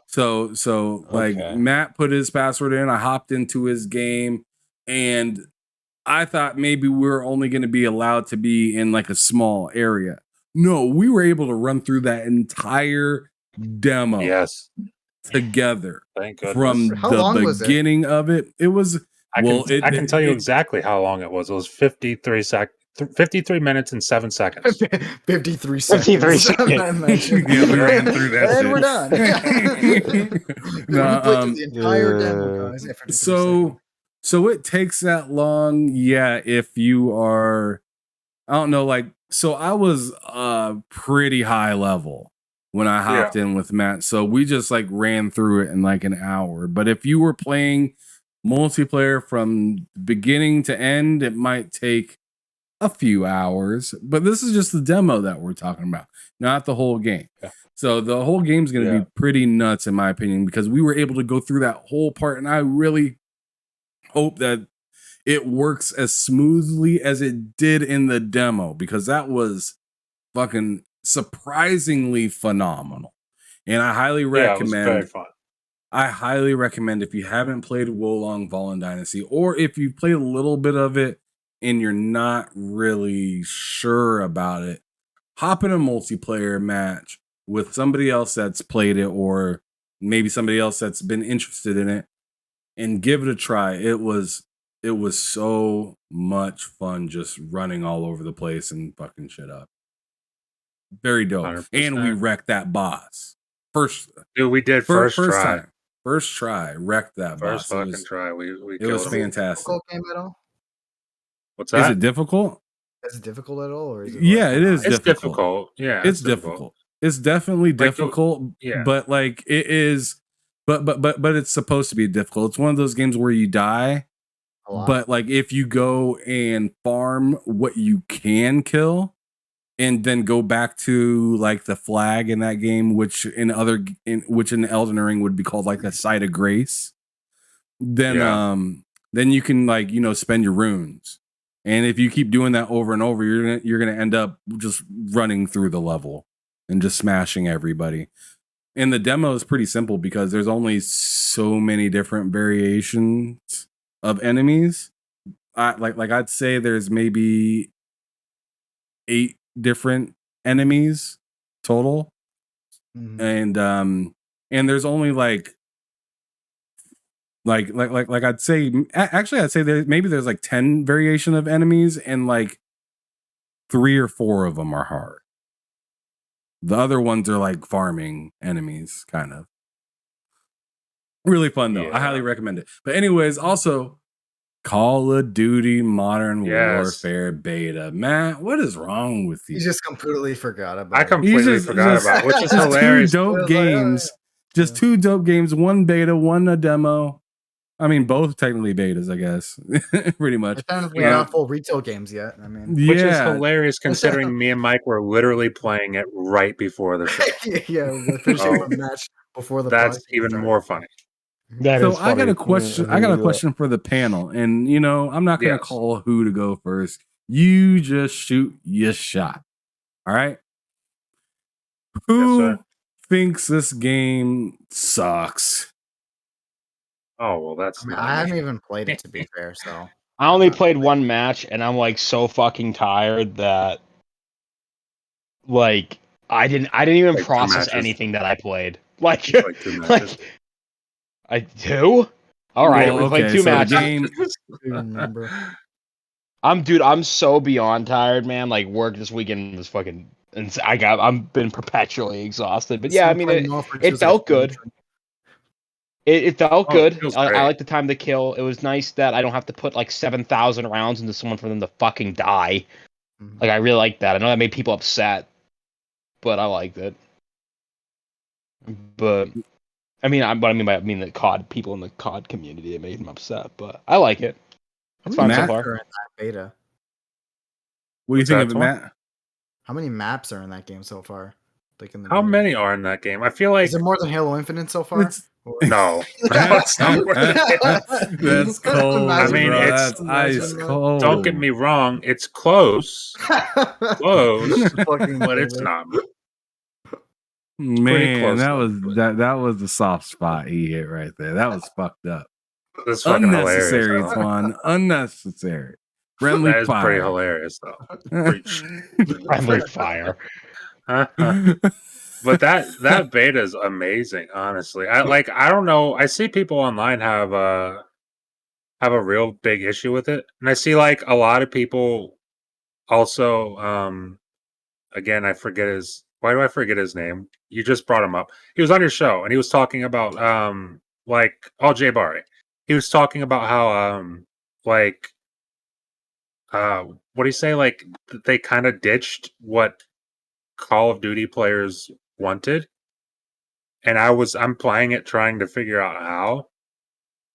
So like Okay. Matt put his password in. I hopped into his game, and I thought maybe we were only going to be allowed to be in like a small area. No, we were able to run through that entire demo Yes. together. Thank goodness. From How long the was it? beginning of it. It was I can tell you exactly how long it was. It was 53 minutes and 7 seconds. 53 seconds. 53 seconds. Yeah, we ran through that And shit. we're done. No, We played through the entire demo, guys. Yeah, 53 seconds. So it takes that long, yeah, if you are, I don't know, like, so I was pretty high level when I hopped in with Matt. So we just like ran through it in like an hour. But if you were playing multiplayer from beginning to end, it might take a few hours. But this is just the demo that we're talking about, not the whole game. Yeah. So the whole game's going to be pretty nuts, in my opinion, because we were able to go through that whole part. And I really hope that it works as smoothly as it did in the demo, because that was fucking surprisingly phenomenal. And I highly recommend. Yeah, it was very fun. I highly recommend, if you haven't played Wolong Fallen Dynasty, or if you've played a little bit of it and you're not really sure about it, hop in a multiplayer match with somebody else that's played it, or maybe somebody else that's been interested in it, and give it a try. It was so much fun just running all over the place and fucking shit up. Very dope. 100%. And we wrecked that boss. Dude, we did first try. time. First try, wrecked that First boss. fucking try. We It was killed him. fantastic. Difficult game at all? What's Is that? it difficult? Is it difficult at all? Or is it Yeah, like- it is It's difficult. difficult. Yeah, It's difficult. It's definitely Like, difficult. yeah. But like it is, but it's supposed to be difficult. It's one of those games where you die, A lot. but like if you go and farm what you can kill, and then go back to like the flag in that game, which in Elden Ring would be called like the site of grace, then you can like, you know, spend your runes. And if you keep doing that over and over, you're gonna end up just running through the level and just smashing everybody. And the demo is pretty simple because there's only so many different variations of enemies. I'd say there's maybe 8 different enemies total. Mhm. And there's only like I'd say there's like 10 variation of enemies, and like 3 or 4 of them are hard. The other ones are like farming enemies, kind of. Really fun though. I highly recommend it. But anyways, also Call of Duty Modern Warfare beta. Matt, what is wrong with you? You just completely forgot about I it. completely forgot about it, which is just hilarious. 2 dope games. Just 2 dope games, 1 beta, 1 a demo. I mean, both technically betas, I guess. Pretty much. They're technically not full retail games yet. I mean, Which is Yeah. hilarious considering me and Mike were literally playing it right before the show. yeah, we finished Oh. the match before the That's podcast even started. more funny. That So is I got funny. a question. I got a question for the panel, and you know, I'm not gonna Yes. call who to go first. You just shoot your shot. All right. Who sir. thinks this game sucks? Oh well, that's I mean, not I me. haven't even played it, to be fair. So I only played one match, and I'm like so fucking tired that like I didn't even Like 2 process matches. anything that I played. Like, It's like 2 matches. like I do. All right, Well, we played okay, 2 so the matches. game- I remember. I'm so beyond tired, man. Like work this weekend was fucking. And I've been perpetually exhausted. But yeah, I mean, it felt good. It felt Oh, good. it feels I great. like the time to kill. It was nice that I don't have to put like 7,000 rounds into someone for them to fucking die. Mhm. Like I really like that. I know that made people upset, but I liked it. But I mean, I mean the COD people in the COD community, it made them upset. But I like it. How It's many fun so maps far. are in that beta? What do you What's think that, of it, Tom? Matt? How many maps are in that game so far? Like in the How beta? many are in that game? I feel like Is it more than Halo Infinite so far? It's- Or- no. It's not more than That's cold, I mean, bro. it's- That's ice cold. Don't get me wrong, it's close, close, Fucking but it's David. not. Man, close, that though, was but- that was the soft spot he hit right there. That was fucked up. That's fucking Unnecessary, hilarious. Twan. Unnecessary. Friendly That is pretty fire. hilarious, though. Preach. Friendly fire. But that beta is amazing, honestly. I don't know. I see people online have a real big issue with it, and I see like a lot of people also. Again, I forget his. Why do I forget his name? You just brought him up. He was on your show, and he was talking about Jay Barry. He was talking about how what do you say? Like they kind of ditched what Call of Duty players wanted, and I'm playing it trying to figure out how,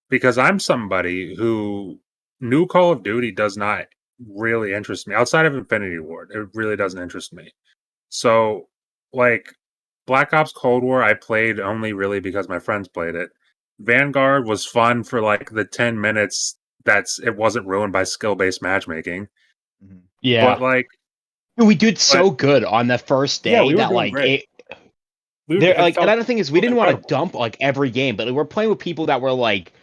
because I'm somebody who new Call of Duty does not really interest me outside of Infinity Ward. It really doesn't interest me. So like Black Ops Cold War, I played only really because my friends played it. Vanguard was fun for like the 10 minutes it wasn't ruined by skill-based matchmaking. Mhm. Yeah. But like We did so good on the first day Yeah, we were that doing like great. there it like felt another thing is we didn't want to incredible. dump like every game, but we're playing with people that were like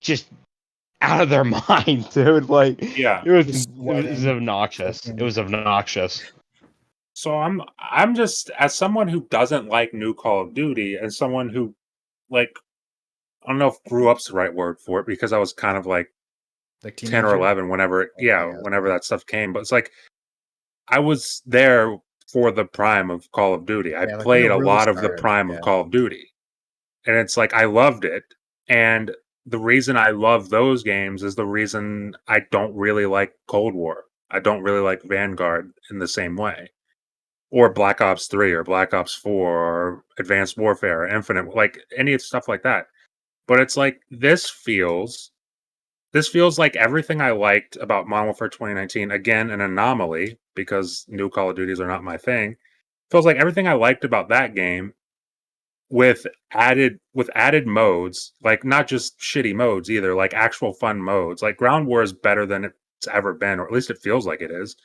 just out of their mind, dude. Like Yeah. it was Sweating. obnoxious. It was obnoxious. So I'm just, as someone who doesn't like new Call of Duty, and someone who like, I don't know if grew up's the right word for it, because I was kind of like Like 10 or teenager? 11 whenever yeah. whenever that stuff came. But it's like I was there for the prime of Call of Duty. I Yeah, like, when played it a really lot of the started, prime yeah. of Call of Duty. And it's like I loved it. And the reason I love those games is the reason I don't really like Cold War. I don't really like Vanguard in the same way. Or Black Ops 3 or Black Ops 4 or Advanced Warfare or Infinite, like any stuff like that. But it's like this feels like everything I liked about Modern Warfare 2019, again an anomaly because new Call of Duties are not my thing. Feels like everything I liked about that game with added modes, like not just shitty modes either, like actual fun modes. Like Ground War is better than it's ever been, or at least it feels like it is.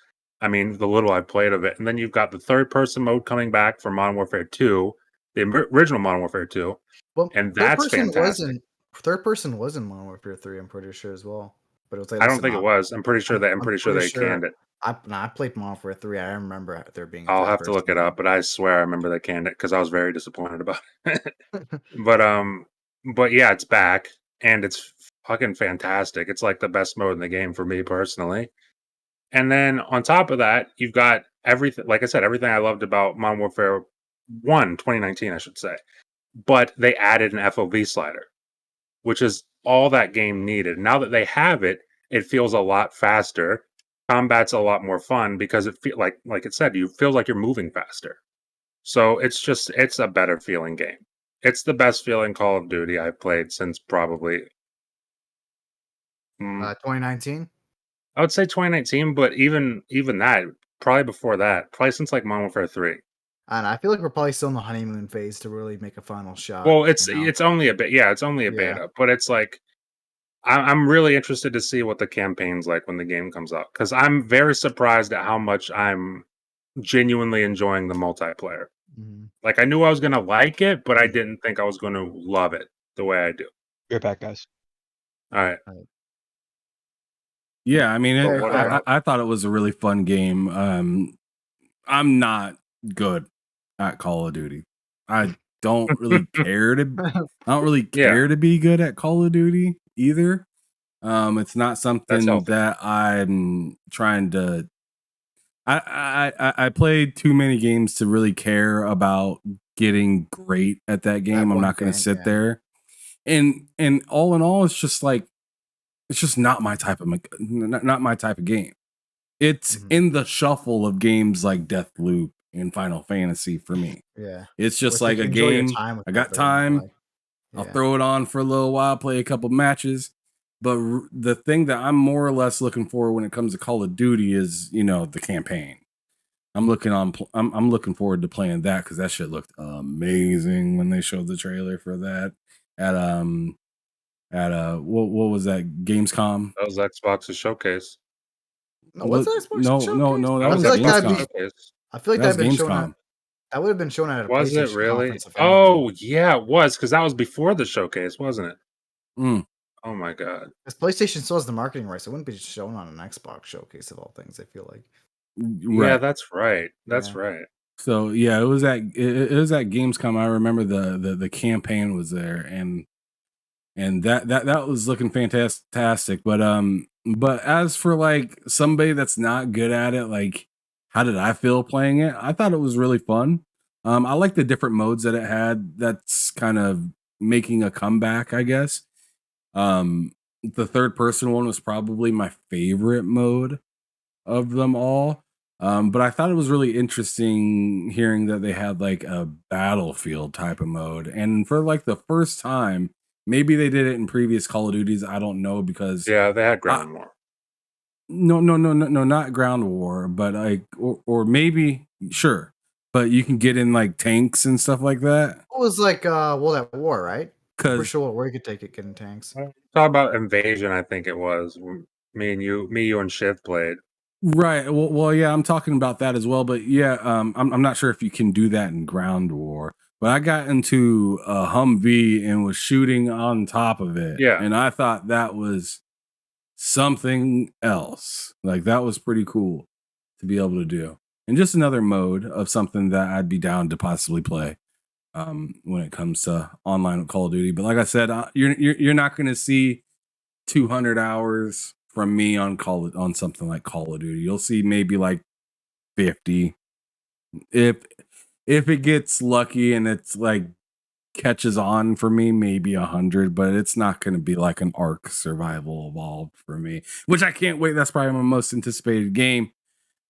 I mean, the little I've played of it. And then you've got the third person mode coming back for Modern Warfare 2, the original Modern Warfare 2. Well, And that's fantastic. Third person was in Modern Warfare 3, I'm pretty sure as well. But it was like I don't think it was. I'm pretty sure they canned it. I played Modern Warfare 3. I remember there being a I'll third have to look it person. up, but I swear I remember they canned it because I was very disappointed about it. But yeah, it's back and it's fucking fantastic. It's like the best mode in the game for me personally. And then on top of that, you've got everything, like I said, everything I loved about Modern Warfare 1, 2019, I should say. But they added an FOV slider, which is all that game needed. Now that they have it, it feels a lot faster. Combat's a lot more fun because it feel like it said, you feel like you're moving faster. So it's a better feeling game. It's the best feeling Call of Duty I've played since probably 2019. I would say 2019, but even that, probably before that, probably since like Modern Warfare 3. And I feel like we're probably still in the honeymoon phase to really make a final shot. Well, it's you know? it's only a bit, yeah, it's only a Yeah. beta, but it's like I'm really interested to see what the campaign's like when the game comes out, because I'm very surprised at how much I'm genuinely enjoying the multiplayer. Mhm. Like I knew I was gonna like it, but I didn't think I was gonna love it the way I do. You're back, guys. All right. Yeah, I mean, Very whatever. fair. I thought it was a really fun game. I'm not good at Call of Duty. I don't really care to. I don't really Yeah. care to be good at Call of Duty either. It's not something healthy. that I'm trying to. I played too many games to really care about getting great at that game. I'm one not going to game, sit yeah. there, and all in all, it's just like it's just not my type of not my type of game. It's Mhm. in the shuffle of games like Deathloop and Final Fantasy for me. Yeah. It's just Where like you a enjoy your game. time with I it, got but you're not, time. like- I'll yeah. throw it on for a little while, play a couple matches. But the thing that I'm more or less looking for when it comes to Call of Duty is, the campaign. I'm looking forward to playing that because that shit looked amazing when they showed the trailer for that at what was that, Gamescom? That was Xbox's showcase. No, what's that Xbox No, showcase? that That was was feel like that'd Xbox's be- showcase. I feel like that was that'd been shown Gamescom. at. That would have been shown at a Was it PlayStation really? conference. If anything. Oh yeah, it was because that was before the showcase, wasn't it? Mm, Oh my god. Because PlayStation still has the marketing rights, it wouldn't be shown on an Xbox showcase of all things. I feel like. Yeah, right. that's right. That's Yeah. right. So yeah, it was at Gamescom. I remember the campaign was there, and that was looking fantastic. But as for like somebody that's not good at it, like how did I feel playing it? I thought it was really fun. I like the different modes that it had. That's kind of making a comeback, I guess. The third person one was probably my favorite mode of them all. But I thought it was really interesting hearing that they had like a battlefield type of mode. And for like the first time, maybe they did it in previous Call of Duties. I don't know because Yeah, they had Ground War. no, not Ground War, but like or maybe sure, but you can get in like tanks and stuff like that. It was like World at War, right? For Because sure, where you could take it, get in tanks. Talk about Invasion, I think it was. When me, you, and Shiv played. right, well, yeah, I'm talking about that as well. But yeah, I'm not sure if you can do that in Ground War. But I got into a Humvee and was shooting on top of it. Yeah. And I thought that was something else. Like that was pretty cool to be able to do. And just another mode of something that I'd be down to possibly play when it comes to online Call of Duty. But like I said, you're not going to see 200 hours from me on something like Call of Duty. You'll see maybe like 50 if it gets lucky and it's like catches on for me, maybe 100, but it's not going to be like an Ark Survival Evolved for me, which I can't wait. That's probably my most anticipated game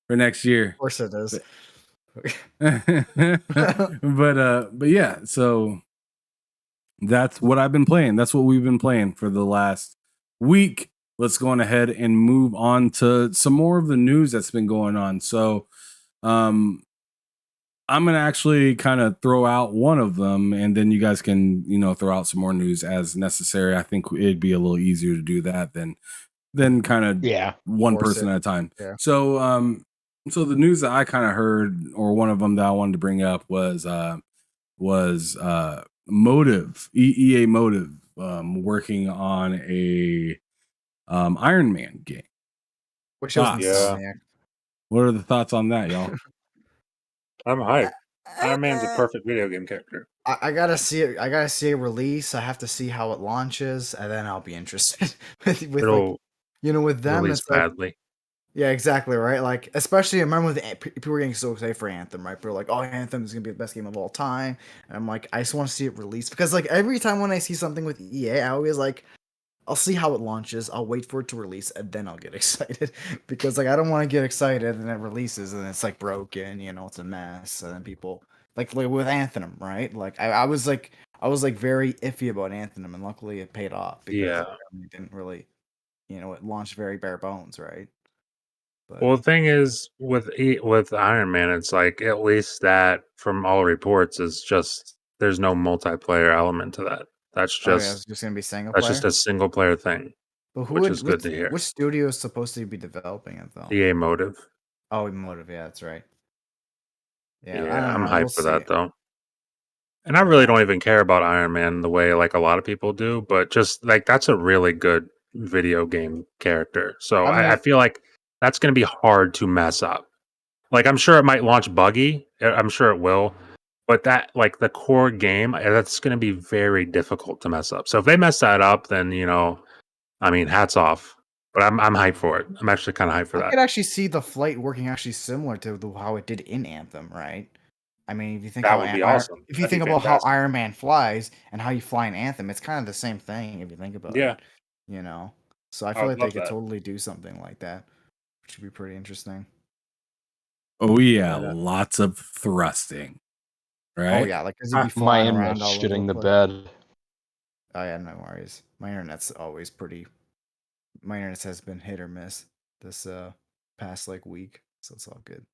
for next year. Of course it is. but yeah, so that's what I've been playing. That's what we've been playing for the last week. Let's go on ahead and move on to some more of the news that's been going on. So I'm going to actually kind of throw out one of them, and then you guys can, throw out some more news as necessary. I think it'd be a little easier to do that than kind of one Force person it. at a time. Yeah. So the news that I kind of heard, or one of them that I wanted to bring up was Motive, EA Motive, working on a Iron Man game. Which was Thoughts? Insomniac. What are the thoughts on that, y'all? I'm hyped. Iron Man's a perfect video game character. I gotta see it. I gotta see it release. I have to see how it launches, and then I'll be interested. with It'll with them, release it's like, badly. yeah, exactly, right. Like, especially I remember people were getting so excited for Anthem, right? People were like, "Oh, Anthem is gonna be the best game of all time," and I'm like, I just want to see it release because, like, every time when I see something with EA, I always like, I'll see how it launches. I'll wait for it to release, and then I'll get excited because, like, I don't want to get excited and it releases and it's like broken, it's a mess, and then people like with Anthem, right? Like, I was very iffy about Anthem, and luckily it paid off because it didn't really, it launched very bare bones, right? But Well, the thing is with Iron Man, it's like at least that from all reports is just there's no multiplayer element to that. That's it's just just gonna be single that's player. just a single player thing. But which is good to hear. Which studio is supposed to be developing it though? EA Motive. Oh, Motive. Yeah, that's right. Yeah, I'm we'll hyped for that see. though. And I really don't even care about Iron Man the way like a lot of people do, but just like that's a really good video game character. So I I mean- feel like that's going to be hard to mess up. Like I'm sure it might launch buggy. I'm sure it will. But that like the core game, that's going to be very difficult to mess up. So if they mess that up, then I mean, hats off. But I'm hyped for it. I'm actually kind of hyped for I that. could actually see the flight working actually similar to how it did in Anthem, right? I mean, if you think That how would be An- Ir- awesome. if you That'd be think about how fantastic. Iron Man flies and how you fly in Anthem, it's kind of the same thing if you think about Yeah. it. You know, so I I feel would like they love could that. totally do something like that, which would be pretty interesting. Oh yeah, Yeah. lots of thrusting. Right? Oh yeah, like because you'd be My flying internet's around all over shitting the place. bed. Oh yeah, no worries. My internet's always pretty. My internet has been hit or miss this past like week, so it's all good.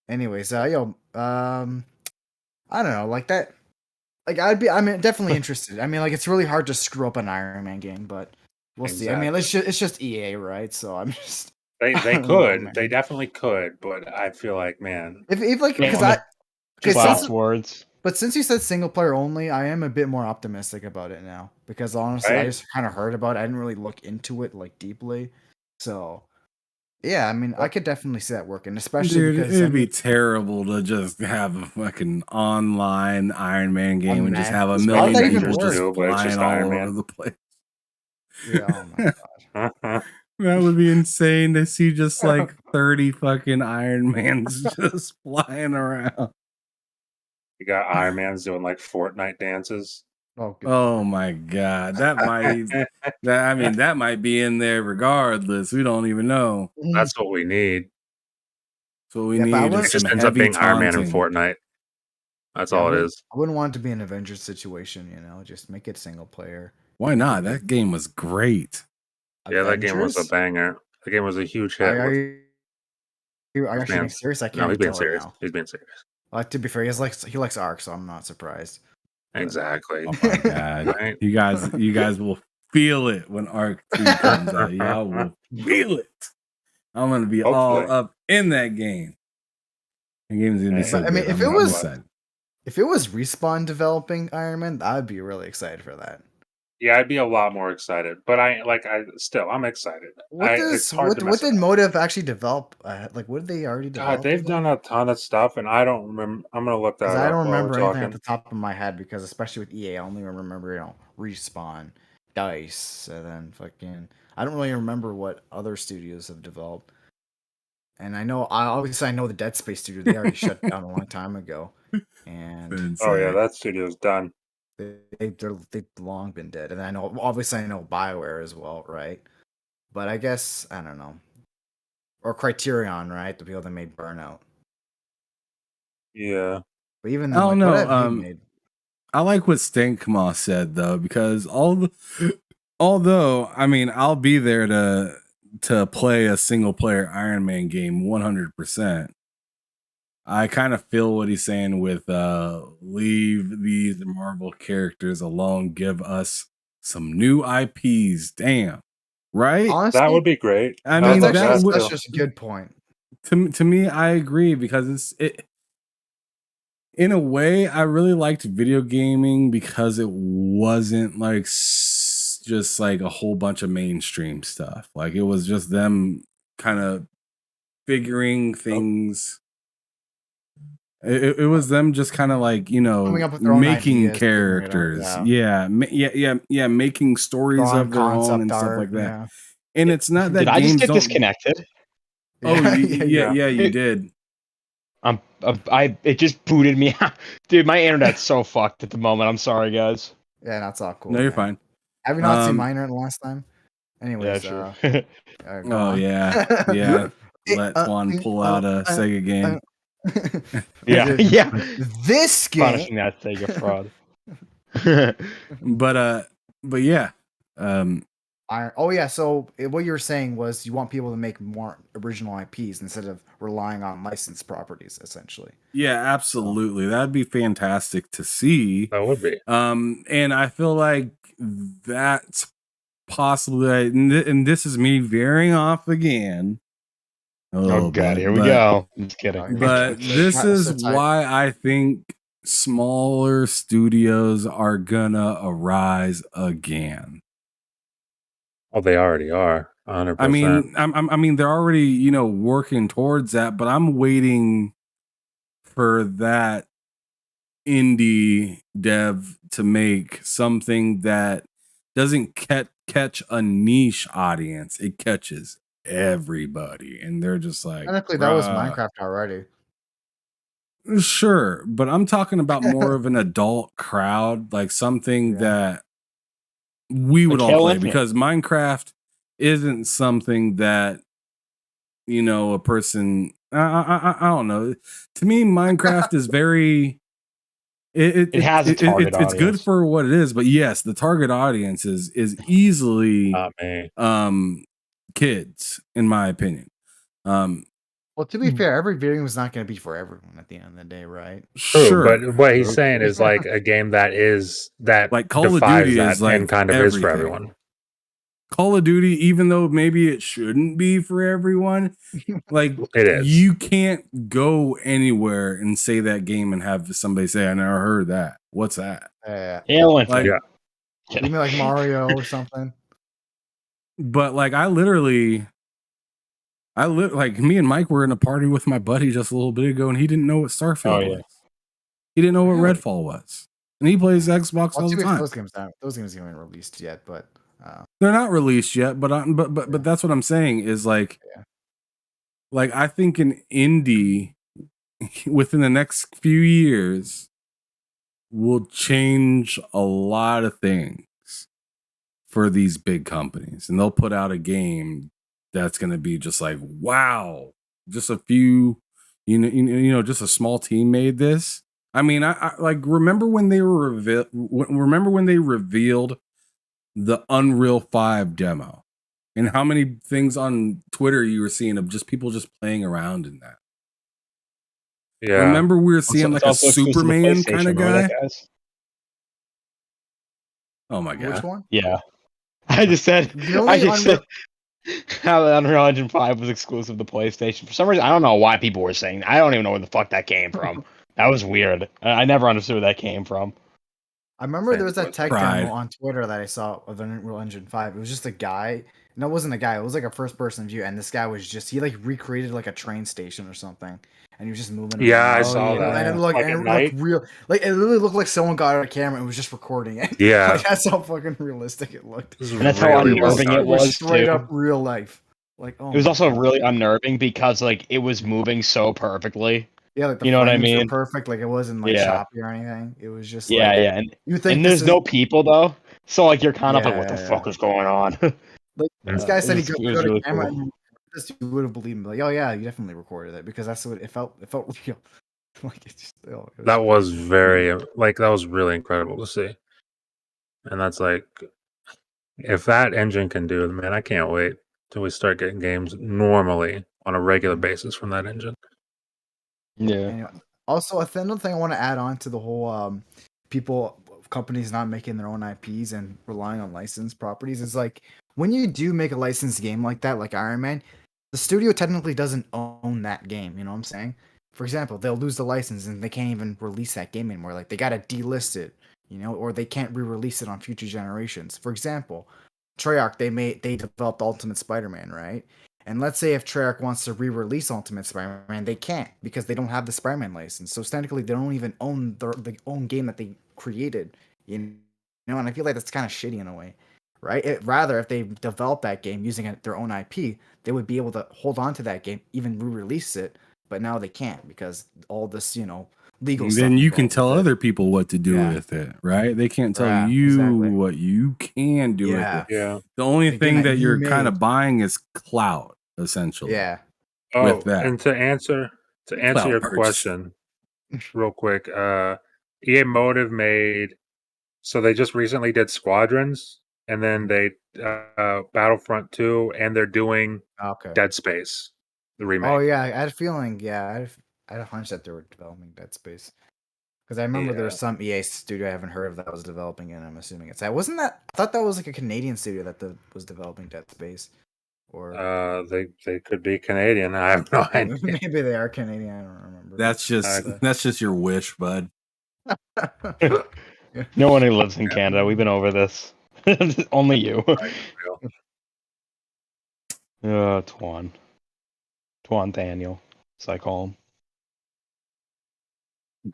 Anyways, I don't know, like that. Like I'm definitely interested. I mean, like it's really hard to screw up an Iron Man game, but we'll see. I mean, it's just EA, right? So I'm just They I don't know, could. man. They definitely could. But I feel like, man, if like Yeah, because on I the okay, last since, words. but since you said single player only, I am a bit more optimistic about it now because honestly, I Right? just kind of heard about it. I didn't really look into it like deeply, so yeah. I mean, I could definitely see that working, especially Dude, because it'd I be mean, terrible to just have a fucking online Iron Man game and just man, have a It's million not even people worse. just But it's just flying all Iron over Man. the place. yeah. Oh my god. That would be insane to see just like 30 fucking Iron Mans just flying around. You got Iron Man's doing like Fortnite dances. Oh, good Oh lord. my god, that might be in there regardless. We don't even know. That's what we need. So we Yeah, but I need wouldn't- is It just some ends up heavy being Iron Man and taunting. Fortnite. That's Yeah, all it is. I wouldn't want it to be an Avengers situation, you know. Just make it single player. Why not? That game was great. Yeah, that game was a Avengers? banger. The game was a huge hit. Are with- you actually Man. being serious? I can't no, he's even being tell serious. right now. He's being serious. To be fair, he likes Ark, so I'm not surprised. But- Exactly. Oh my god. Right? You guys will feel it when Arc 2 comes out. Y'all will feel it. I'm gonna be all Hopefully. up in that game. The game's gonna be Yeah. so But, I mean, good. if I'm it was- excited. If it was Respawn developing Iron Man, I'd be really excited for that. Yeah, I'd be a lot more excited. But I'm excited. It's hard to What mess did up. Motive actually develop? Like, what did they already develop? God, they've done a ton of stuff, and I don't remember. I'm gonna look that Because up. I don't while we're remember anything at talking. the top of my head. Because especially with EA, I only remember Respawn, Dice, and then fucking. I don't really remember what other studios have developed. And I know the Dead Space studio. They already shut down a long time ago. And Oh yeah, that studio's done. they've long been dead. And I know BioWare as well, right? But I guess I don't know. Or Criterion, right? The people that made Burnout. Yeah. But even I don't then, like, what know, have you made? I like what Stankma said though, because although I mean I'll be there to play a single player Iron Man game 100%. I kind of feel what he's saying with leave these Marvel characters alone, give us some new IPs. Damn. Right? Honestly, That would be great. I that's mean, actually that would- that's just a good point. To me, I agree because it in a way I really liked video gaming because it wasn't like just like a whole bunch of mainstream stuff. Like it was just them kind of figuring things. It was them just kind of like, you know, Coming up with their own making ideas, figuring it out, characters. Yeah, making stories Drawing of their own concept and stuff art, like that. yeah. And it's not that Did I just games get don't- disconnected? Oh, Yeah. yeah, you did. It just booted me out. Dude, my internet's so fucked at the moment. I'm sorry, guys. Yeah, that's all cool. No, you're man. fine. Have you not seen Um, my internet last time? Anyways, Yeah, go Oh on. yeah, yeah. Let Juan pull out a Sega game. yeah, yeah. This game. Punishing that Sega fraud. But yeah. Oh yeah. So what you were saying was you want people to make more original IPs instead of relying on licensed properties, essentially. Yeah, absolutely. That'd be fantastic to see. That would be. And I feel like that's possibly, and this is me veering off again. Oh god, here we go. I'm just kidding. But this Not is so tight. why I think smaller studios are gonna arise again. Oh, they already are 100%. I mean, I mean, they're already, you know, working towards that, but I'm waiting for that indie dev to make something that doesn't catch a niche audience. It catches everybody, and they're just like, Technically, that was "Bruh." Minecraft already. Sure, but I'm talking about more of an adult crowd, like something Yeah. that we would Like all Halo play, Infinite. because Minecraft isn't something that, you know, a person. I don't know. To me, Minecraft is very. It has a target it's good audience. for what it is, but yes, the target audience is easily Not me. kids, in my opinion. Well, to be fair, every video is not going to be for everyone at the end of the day, right? True, Sure, but what he's saying is like a game that is that like Call of defies Duty that is like and kind of is for everything. everyone. Call of Duty, even though maybe it shouldn't be for everyone, like It is. you can't go anywhere and say that game and have somebody say, "I never heard that. What's that?" Halo Like, Infinite. You mean like Mario or something? but like like me and Mike were in a party with my buddy just a little bit ago, and he didn't know what Starfield Oh, yeah. was. He didn't know what Really? Redfall was, and he plays Xbox Well, all to the be fair, time. those games haven't released yet, but They're not released yet, but but that's what I'm saying is like, Yeah. like I think an indie within the next few years will change a lot of things for these big companies, and they'll put out a game that's going to be just like, wow, just a few, you know, just a small team made this. I mean, I like remember when they were remember when they revealed the Unreal 5 demo, and how many things on Twitter you were seeing of just people just playing around in that. Yeah. Remember we were seeing It's like a also exclusive to Superman kind PlayStation, of remember guy. that, guys? Oh my god! which one? Yeah. I just said The only how the Unreal Engine 5 was exclusive to PlayStation. For some reason, I don't know why people were saying that. I don't even know where the fuck that came from. That was weird. I never understood where that came from. I remember there was that tech Pride. demo on Twitter that I saw of Unreal Engine 5. It was just a guy. No, it wasn't a guy. It was like a first person view, and this guy was just he like recreated like a train station or something, and he was just moving. Yeah, around. I yeah. saw that. And it looked, Like and at it night? looked real. Like it literally looked like someone got out a camera and was just recording it. Yeah. Like that's how fucking realistic it looked. This is And that's how really well unnerving done. it was, straight too. up real life. Like oh, It was my also God. really unnerving because like it was moving so perfectly. Yeah, like the You know what I frames were mean? perfect. Like it wasn't like Yeah. choppy or anything. It was just Yeah, like yeah. you think And this there's is, no people though. So like you're kind of like, what the Yeah. fuck is going on? like this guy said he it got was out a really camera cool. and this you would have believed him. Like, oh yeah, you definitely recorded it because that's what it felt. It felt real. Like it just it That was very like that was really incredible to see. And that's like if that engine can do it, man, I can't wait till we start getting games normally on a regular basis from that engine. Yeah. Anyway, also, another thing I want to add on to the whole companies not making their own IPs and relying on licensed properties is like when you do make a licensed game like that, like Iron Man, the studio technically doesn't own that game. You know what I'm saying? For example, they'll lose the license and they can't even release that game anymore. Like they gotta delist it, you know, or they can't re-release it on future generations. For example, Treyarch they developed Ultimate Spider-Man, right? And let's say if Treyarch wants to re-release Ultimate Spider-Man, they can't because they don't have the Spider-Man license. So technically, they don't even own the own game that they created. You know, and I feel like that's kind of shitty in a way, right? Rather, if they develop that game using their own IP, they would be able to hold on to that game, even re-release it. But now they can't because all this, you know, legal And stuff. then you can involved tell with it. other people what to do Yeah. with it, right? They can't tell Yeah, you exactly. what you can do Yeah. with it. Yeah. The only The game thing that that you you're kind made. of buying is clout, essentially. Yeah. Oh, With that. and to answer Cloud your purchase. question real quick, EA Motive made so they just recently did Squadrons and then they Battlefront 2 and they're doing Okay. Dead Space, the remake. Oh yeah, I had a feeling. Yeah, I had a hunch that they were developing Dead Space because I remember there was some EA studio I haven't heard of that was developing it. And I'm assuming it's that. Wasn't that? I thought that was like a Canadian studio that was developing Dead Space, or They could be Canadian. I have no idea. maybe they are Canadian. I don't remember. That's just your wish, bud. No one who lives in Canada. We've been over this. Only you. Twan. Twan Daniel, as I call him.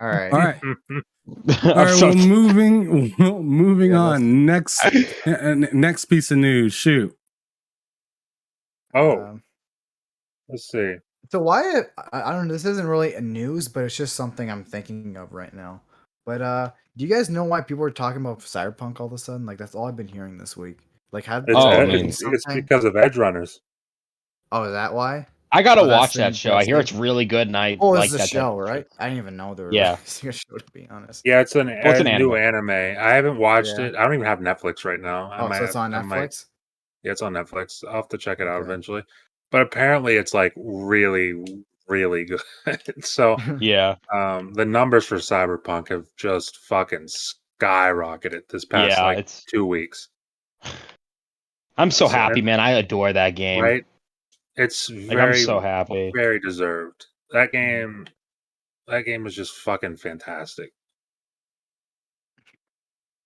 All right. All right. Mhm. All I'm right, so well, moving Yeah, on. Next piece of news. Shoot. Oh, Um, let's see. so why I don't know. This isn't really a news, but it's just something I'm thinking of right now. But do you guys know why people are talking about Cyberpunk all of a sudden? Like that's all I've been hearing this week. Like, It's, Oh, I ed- mean- it's because of Edge Runners. Oh, is that why? I gotta Oh, that's watch the that new show. I hear DLC? it's really good, and I Oh, like it's the that type show, of right? shit. I didn't even know they were Yeah. releasing a show. To be honest. Yeah, it's an, Well, it's an new anime. I haven't watched Yeah. it. I don't even have Netflix right now. Oh, so it's on Netflix. Yeah, it's on Netflix. I'll have to check it out Okay. eventually. But apparently, it's like really, really good. So, Yeah. the numbers for Cyberpunk have just fucking skyrocketed this past Yeah, like it's 2 weeks. I'm so So- happy, man. I adore that game. Right? It's Like very, I'm so happy. very deserved. That game is just fucking fantastic.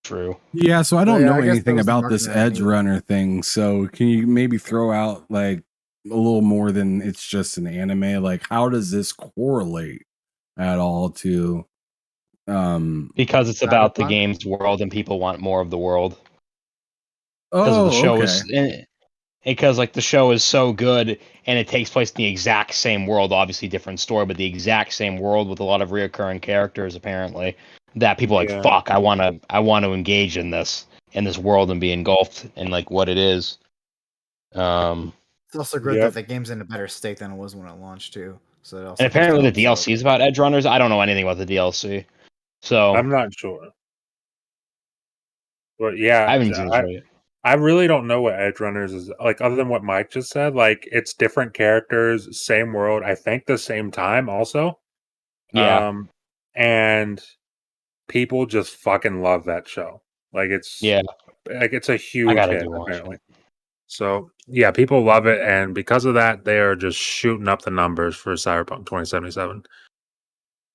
True. Yeah, so I don't yeah, know I guess anything that was the about this marketing Edge anyway. Runner thing. So can you maybe throw out like a little more than it's just an anime? Like, how does this correlate at all to Because it's about the Cyberpunk? game's world and people want more of the world. Because Oh, the show okay. is because like the show is so good and it takes place in the exact same world, obviously different story, but the exact same world with a lot of reoccurring characters apparently, that people are like, Yeah. fuck, I wanna engage in this world and be engulfed in like what it is. It's also good Yep. that the game's in a better state than it was when it launched too. So it also And apparently the helps out. DLC is about Edge Runners. I don't know anything about the DLC. So I'm not sure. But yeah, I haven't seen the show yet. I really don't know what Edge Runners is like, other than what Mike just said. Like, it's different characters, same world. I think the same time also. Yeah. And people just fucking love that show. Like, it's Yeah. like it's a huge gotta hit do watch apparently. it. So yeah, people love it, and because of that, they are just shooting up the numbers for Cyberpunk 2077.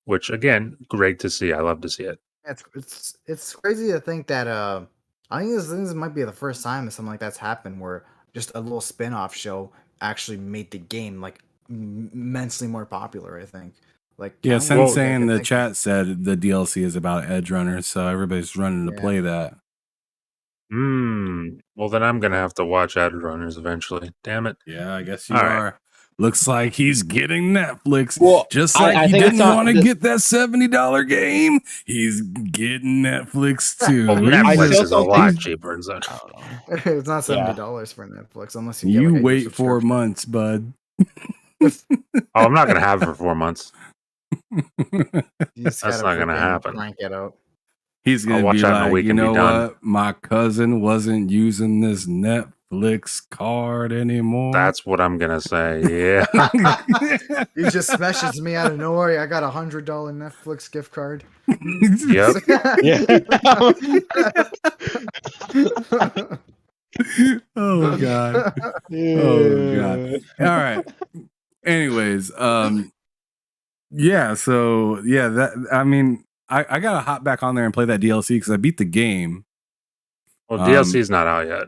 Which again, great to see. I love to see it. It's crazy to think that I think this might be the first time that something like that's happened where just a little spin-off show actually made the game like immensely more popular. I think. Like Yeah, I don't know, Sensei I in could the think- chat said the DLC is about Edge Runners, so everybody's running to Yeah. play that. Well, then I'm gonna have to watch Edge Runners eventually. Damn it. Yeah, I guess you All right. are. Looks like he's getting Netflix. Well, Just I- like I he think it's didn't not- want to get that $70 game, he's getting Netflix too. Well, He's I Netflix still is a don't lot think- cheaper and such. I don't know. it's not $70 for Netflix unless you. you get, like, a wait year 4 subscription. months, bud. Oh, I'm not gonna have it for 4 months. You just That's gotta not gonna freaking happen. Crank it out. He's I'll gonna watch be that in a like, week you and be know done." what? My cousin wasn't using this Netflix card anymore. That's what I'm gonna say. Yeah. You just messaged me out of nowhere. I got $100 Netflix gift card. Yep. Oh god. Oh, God. All right. Anyways, yeah, so yeah, that I mean, I gotta hop back on there and play that DLC because I beat the game. Well, DLC's not out yet.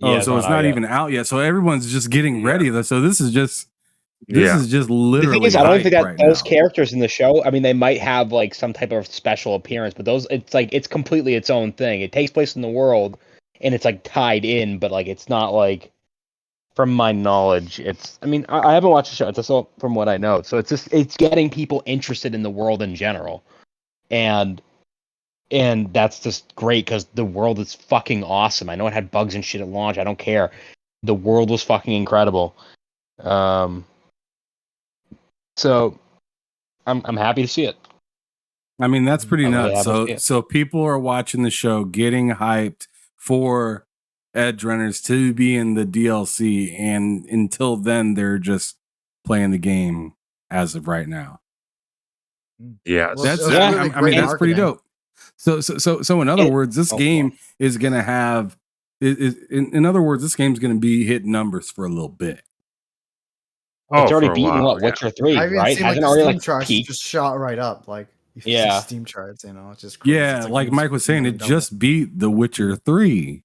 Oh, Yeah, so it's not even out yet. So everyone's just getting Yeah. ready. So this is just Yeah. just The literally. thing is, I don't think hype that right those now. characters in the show. I mean, they might have like some type of special appearance, but those it's completely its own thing. It takes place in the world, and it's like tied in, but like it's not like. From my knowledge, it's. I mean, I haven't watched the show. It's just all from what I know. So it's getting people interested in the world in general, and that's just great because the world is fucking awesome. I know it had bugs and shit at launch. I don't care. The world was fucking incredible. So I'm happy to see it. I mean, that's pretty I'm really nuts. happy to So see it. so people are watching the show, getting hyped for Edge Runners to be in the DLC, and until then, they're just playing the game as of right now. Yes. Well, That's it's Yeah. really I mean, great that's pretty marketing. dope. So in other It- words, this oh, game is gonna have. In other words, this game's gonna be hitting numbers for a little bit. Oh, It's already for a beaten while, what yeah. Witcher 3, I even right? seen like Hasn't the already Steam like charts peaked? just shot right up. Like you see Yeah. Steam charts, it's just crazy. Yeah, It's like Mike was saying, it double. just beat The Witcher 3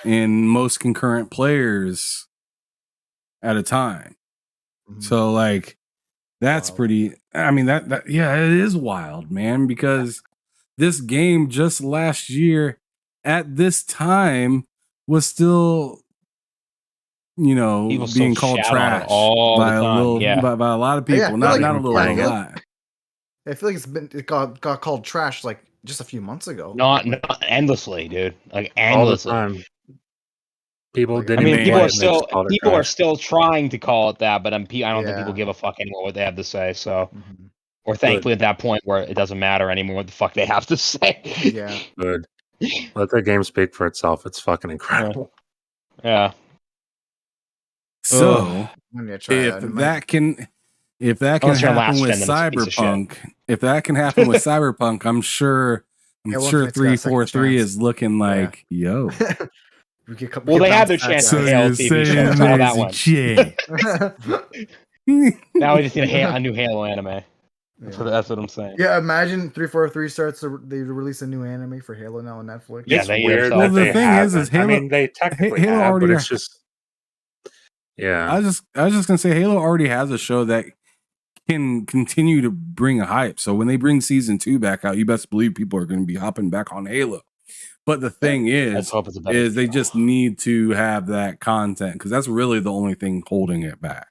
in most concurrent players at a time. Mhm. So like that's Wow. pretty. I mean that yeah, it is wild, man. Because this game just last year at this time was still, you know, People still being called shout on it trash all by the a time, little yeah. by a lot of Yeah, I people. feel Not like- not a little, but a yeah, lot. I feel like it got called trash like just a few months ago. Not endlessly, dude. Like All the endlessly. time. People Like, didn't I mean, Man. people play are it and they just still called it people are trash. still trying to call it that, but I don't think Yeah. people give a fuck anymore what they have to say. So, Mhm. or thankfully at that point where it doesn't matter anymore what the fuck they have to say. Yeah. Good. Let the game speak for itself. It's fucking incredible. Yeah. So I'm gonna try if that. It might- that can Unless you're on happen last with gen, then it's a piece of shit. Cyberpunk, if that can happen with Cyberpunk, I'm sure Yeah, well, it's got a second 343 chance. is looking like, yo. we could come, Well, we they could had bounce their chance back, with So Halo you're TV show. saying That's how that there's a went. chance. Now we just need a new Halo anime. Yeah. That's what I'm saying. Yeah, imagine 343 starts they release a new anime for Halo now on Netflix. Yeah, It's they weird. themselves- that Well, the they thing is haven't. Halo- I mean, they technically Halo have, already but it's just. Yeah. I was just gonna say Halo already has a show that can continue to bring a hype. So when they bring season 2 back out, you best believe people are going to be hopping back on Halo. But the thing Let's is, hope it's a better they show. just need to have that content because that's really the only thing holding it back.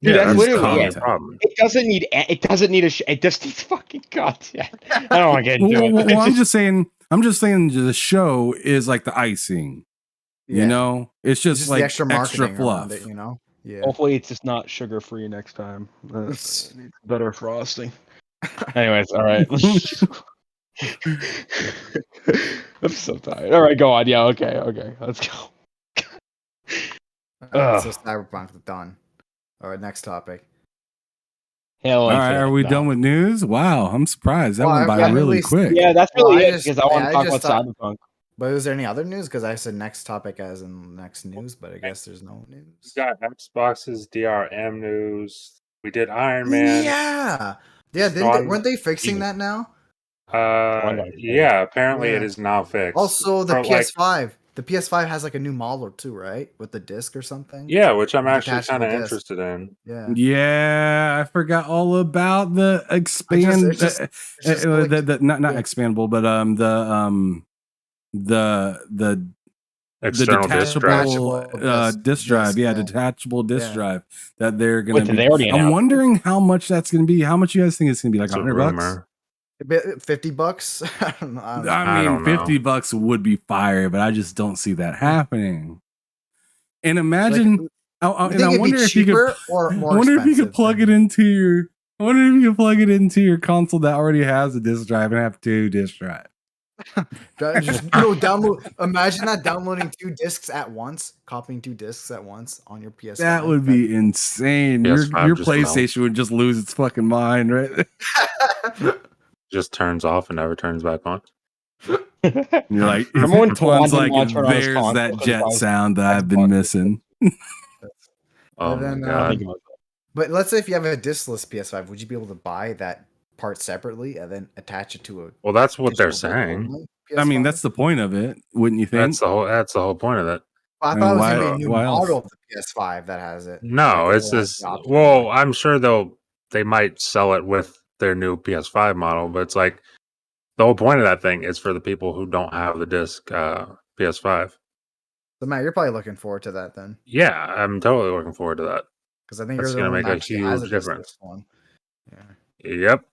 Dude, that's that's literally content. it. problem. It doesn't need it just needs fucking content. I don't want to get into it. Well, It's I'm just saying the show is like the icing. Yeah. You know, it's It's just like the extra marketing fluff. around it, you know? Yeah. hopefully it's just not sugar free next time. Better frosting. Anyways, all right. I'm so tired. All right, go on. Yeah, okay. Let's go. Alright, so Cyberpunk done. All right, next topic. Halo All right, Infinite, are we no. done with news? Wow, I'm surprised that Well, went by I've really released- quick. Yeah, that's Well, really I it just- because I want yeah, to I talk just about thought- Cyberpunk. But is there any other news? Because I said next topic as in next news, but I guess there's no news. We got Xbox's DRM news. We did Iron Man. Yeah. Started- Weren't they fixing that now? Yeah, apparently it Yeah. is now fixed. Also, the Or, like, PS5. The PS5 has like a new model too, right? With the disc or something. yeah, which I'm actually Detachable kind of disc. interested in. Yeah. Yeah, I forgot all about the expand. it's just like- not yeah. expandable, but the External disc drive. detachable Detachable disc drive. disc, Yeah, yeah. detachable disc Yeah. drive that they're Wait, gonna did be. they already I'm announce it? wondering how much that's gonna be. How much you guys think it's gonna be? Like It's a $100? rumor. $50? I don't know. I don't mean, know. $50 would be fire, but I just don't see that happening. And imagine, I and I wonder if you could. or I more wonder if you could expensive plug it than- into your. I wonder if you could plug it into your console that already has a disc drive and have 2 disc drives. Just download. Imagine that downloading 2 discs at once, copying 2 discs at once on your PS5. That would be insane. Your PS5 just PlayStation would just lose its fucking mind, right? Just turns off and never turns back on. You're like, Remember when Twan's Twan like, didn't want to turn on his there's console that because jet it was sound that I've been Xbox. missing. Oh And then, my god. Think about that. But let's say if you have a discless PS5, would you be able to buy that part separately and then attach it to a? Well, that's what they're digital saying. only I mean, PS5? that's the point of it, wouldn't you think? That's the whole point of it. I I thought mean, it was why- gonna be a new why else? model of the PS5 that has it. No, Like, it's it has just the option. well, I'm sure they might sell it with their new PS5 model, but it's like the whole point of that thing is for the people who don't have the disc PS5. So Matt, you're probably looking forward to that then, Yeah, I'm totally looking forward to that. because I think That's you're the gonna one make that a actually has huge discless difference. one. Yeah. Yep.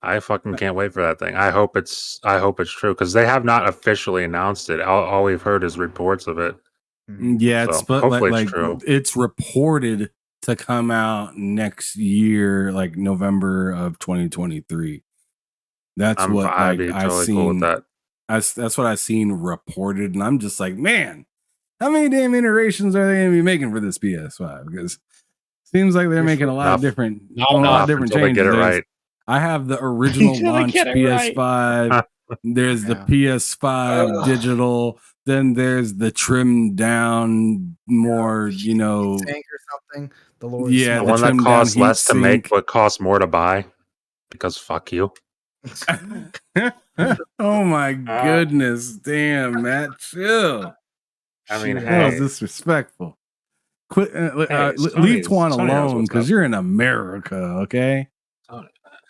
I fucking can't wait for that thing. I hope it's true because they have not officially announced it. All we've heard is reports of it. Yeah, it's So, but hopefully like it's true. it's reported to come out next year, like November of 2023. That's what I'd like be I've totally cool with seen. that. That's what I've seen reported, and I'm just like, man, how many damn iterations are they going to be making for this PS5? Because it seems like they're making a lot of Enough. different, Not a lot enough of different Until they changes. get it There's- right. I have the original Until they launch get it right. PS5. There's the Yeah. PS5 digital. Then there's the trimmed down, more, you know, Tank or something. The Lord. Yeah, The the one that trimmed down costs heat less to make sink. but costs more to buy. Because fuck you. oh my goodness, damn, Matt, chill. I mean, Shoot. That was hey, disrespectful. Quit. Hey, Leave Twan Sony knows alone what's because up. you're in America. Okay.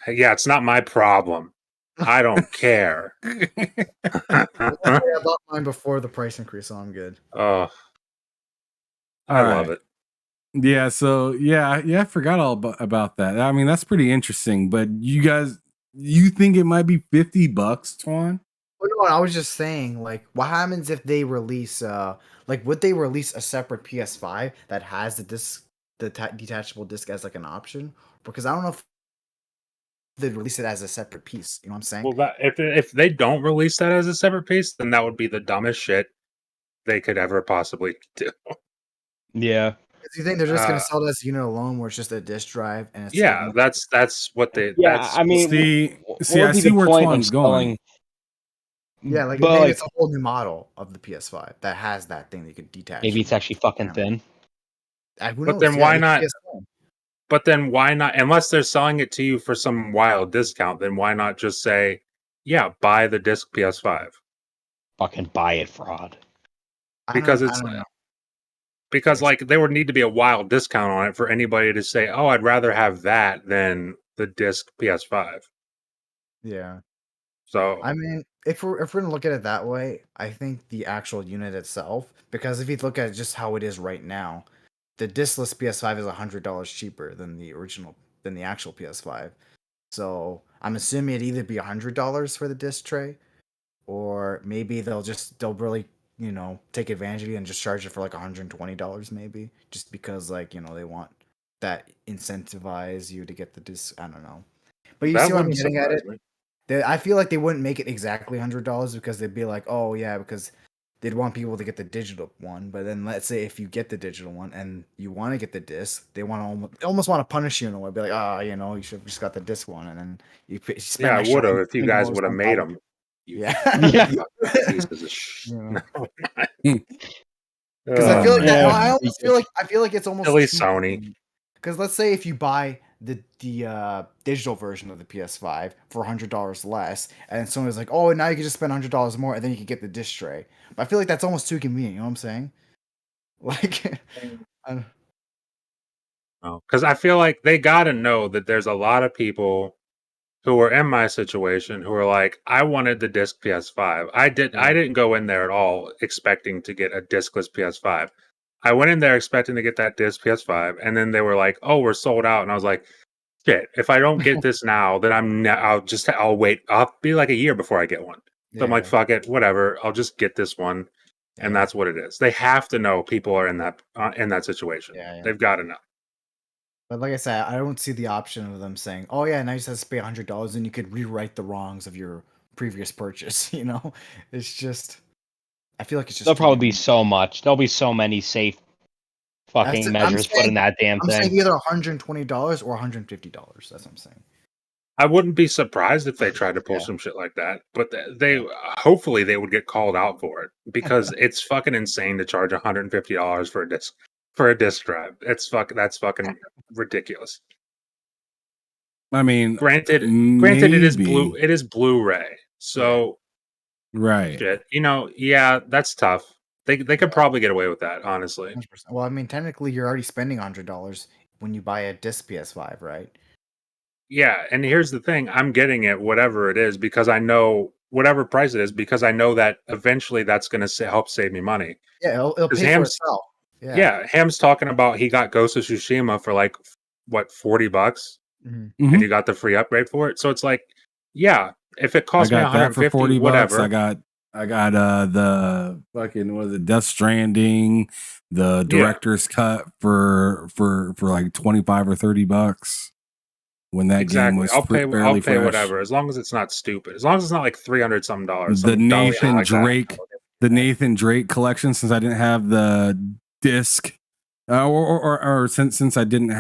Yeah, it's not my problem. I don't care. I bought mine before the price increase, so I'm good. Oh, I All love right. it. Yeah. So yeah. I forgot all about that. I mean, that's pretty interesting. But you guys, you think it might be $50, Twan? Well, no, I was just saying, like, what happens if they release, like, would they release a separate PS5 that has the disc, detachable disc as like an option? Because I don't know if they'd release it as a separate piece. You know what I'm saying? Well, that if they don't release that as a separate piece, then that would be the dumbest shit they could ever possibly do. Yeah. Do you think they're just gonna Uh, sell it as a unit alone, where it's just a disc drive and it's Yeah, like, that's what they. Yeah, That's I mean, See, what see, would I be see the where point of Twan's going. yeah, like but maybe like, it's a whole new model of the PS5 that has that thing that you could detach. maybe it's actually fucking Yeah. thin. Who But knows? then Yeah, why it could not? be a phone. But then why not? Unless they're selling it to you for some wild discount, then why not just say, yeah, buy the disc PS5? Fucking buy it, fraud. Because I it's don't know. because like there would need to be a wild discount on it for anybody to say, oh, I'd rather have that than the disc PS5. Yeah. So I mean, if we're gonna look at it that way, I think the actual unit itself, because if you look at just how it is right now, the discless PS5 is $100 cheaper than the actual PS5. So I'm assuming it'd either be $100 for the disc tray, or maybe they'll really take advantage of you and just charge it for like $120 maybe, just because like they want that incentivize you to get the disc. I don't know, but you that see what I'm wouldn't getting at it. surprise me. I feel like they wouldn't make it exactly $100 because they'd be like, oh yeah, because they'd want people to get the digital one. But then let's say if you get the digital one and you want to get the disc, they want to almost want to punish you in a way, be like, you should have just got the disc one, and then you spend Yeah, I extra would have if you guys $20 would have on made top of them. it. Yeah. Fucking pieces of shit. Yeah. Because I feel like Yeah. I almost feel like it's almost Silly too Sony. convenient. Because let's say if you buy the digital version of the PS5 for $100 less, and Sony's like, oh, now you can just spend $100 more, and then you can get the disc tray. But I feel like that's almost too convenient. You know what I'm saying? Like, Because I feel like they got to know that there's a lot of people who were in my situation who were like, I wanted the disc PS5. I didn't go in there at all expecting to get a discless PS5. I went in there expecting to get that disc PS5, and then they were like, "Oh, we're sold out." And I was like, "Shit! If I don't get this now, then I'll wait. I'll be like a year before I get one." So I'm like, "Fuck it, whatever. I'll just get this one," and that's what it is. They have to know people are in that situation. Yeah. They've got to know. But like I said, I don't see the option of them saying, "Oh yeah, now you just have to pay $100 and you could rewrite the wrongs of your previous purchase." It's just, I feel like it's just. There'll too probably be convenient. so much. There'll be so many safe fucking I'm measures put in that damn I'm saying thing. either $120 or $150. That's what I'm saying. I wouldn't be surprised if they tried to pull some shit like that, but they hopefully they would get called out for it because it's fucking insane to charge $150 for a disc drive. That's fucking ridiculous. I mean, Granted, maybe. it is Blu-ray, so Right. shit. Yeah, that's tough. They could probably get away with that, honestly. 100%. Well, I mean, technically, you're already spending $100 when you buy a disc PS5, right? Yeah, and here's the thing: I'm getting it, whatever it is, because I know whatever price it is, because I know that eventually that's going to help save me money. Yeah, it'll 'Cause pay for Ham's- itself. Yeah, Ham's talking about he got Ghost of Tsushima for like what $40, Mhm. Mhm. and you got the free upgrade for it. So it's like, yeah, if it I costs me got that for 150, $40. whatever. I got the fucking was it Death Stranding, the director's cut for like 25 or $30 when that game Exactly. was I'll pay fairly fresh. whatever, as long as it's not stupid. As long as it's not like $300 some dollars. The some dumb shit Nathan like that. Drake, the Nathan Drake collection, since I didn't have the disc, or since I didn't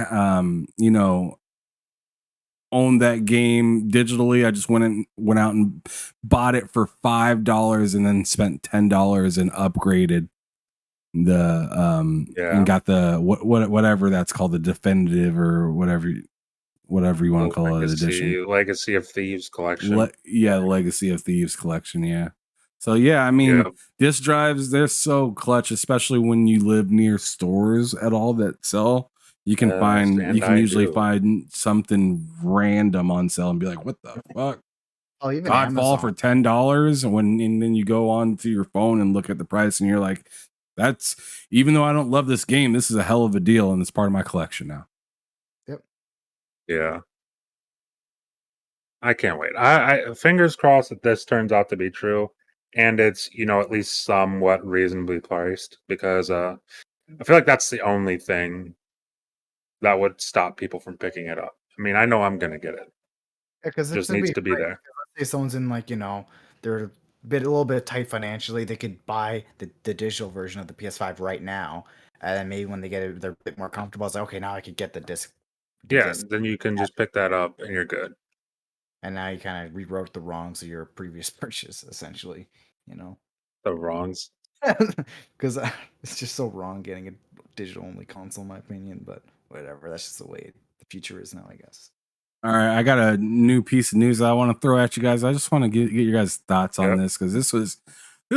own that game digitally, I just went out and bought it for $5 and then spent $10 and upgraded the and got the whatever that's called, the definitive or whatever you want to call it, edition. Legacy of Thieves collection. Legacy of Thieves collection. Yeah. So yeah, I mean, Yeah. disk drives, they're so clutch, especially when you live near stores at all that sell. You can usually do. find something random on sale and be like, what the fuck? Oh, even Godfall for Amazon. $10 and then you go on to your phone and look at the price and you're like, that's, even though I don't love this game, this is a hell of a deal and it's part of my collection now. Yeah. I can't wait. I fingers crossed that this turns out to be true, and it's at least somewhat reasonably priced, because I feel like that's the only thing that would stop people from picking it up. I mean, I know I'm gonna get it. Because Just needs to be there. Let's say someone's in they're a little bit tight financially, they could buy the digital version of the PS5 right now, and then maybe when they get it, they're a bit more comfortable. It's like, okay, now I could get the disc. Yeah, then you can just pick that up and you're good. And now you kind of rewrote the wrongs of your previous purchase, essentially. The wrongs. Because it's just so wrong getting a digital only console, in my opinion. But whatever, that's just the way the future is now, I guess. All right, I got a new piece of news I want to throw at you guys. I just want to get your guys' thoughts on this, because this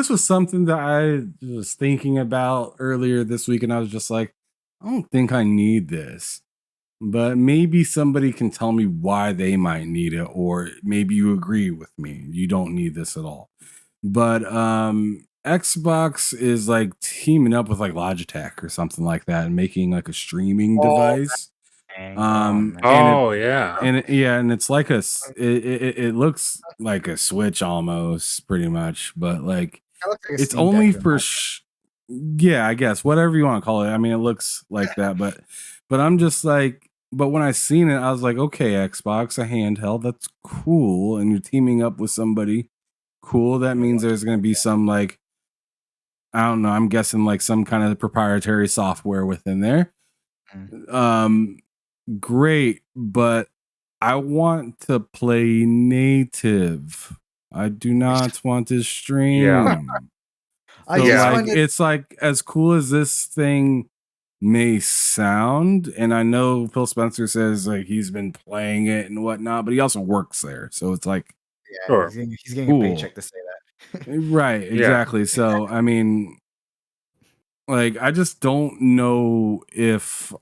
was something that I was thinking about earlier this week, and I was just like, I don't think I need this. But maybe somebody can tell me why they might need it, or maybe you agree with me. You don't need this at all. But Xbox is like teaming up with like Logitech or something like that and making like a streaming device. Man. And it's like it looks like a Switch almost, pretty much, but like That looks like a it's Steam only Deck, for yeah, I guess whatever you want to call it. I mean, it looks like that, but I'm just like, but when I seen it, I was like, okay, Xbox, a handheld, that's cool, and you're teaming up with somebody cool. That means there's going to be some like, I don't know, I'm guessing like some kind of proprietary software within there. Great, but I want to play native. I do not want to stream. Yeah. It's like, as cool as this thing may sound, and I know Phil Spencer says like he's been playing it and whatnot, but he also works there, so it's like, Sure. he's getting a paycheck to say that. right, exactly. Yeah. So I mean, like, I just don't know if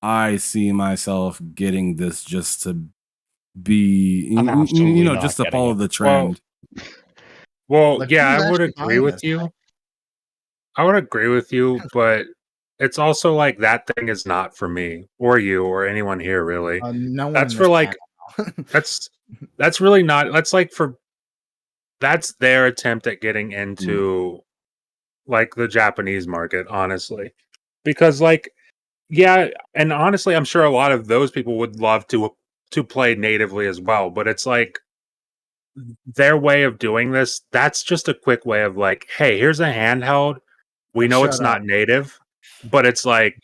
I see myself getting this just to be, just to follow the trend. Well, Like, yeah, who's I would actually agree buying with this? you. I would agree with you, but it's also like that thing is not for me or you or anyone here, really. No one That's in for this like panel. that's really not. That's their attempt at getting into like the Japanese market, honestly, because like, yeah, and honestly, I'm sure a lot of those people would love to play natively as well, but it's like their way of doing this. That's just a quick way of like, hey, here's a handheld. We know it's not native, but it's like,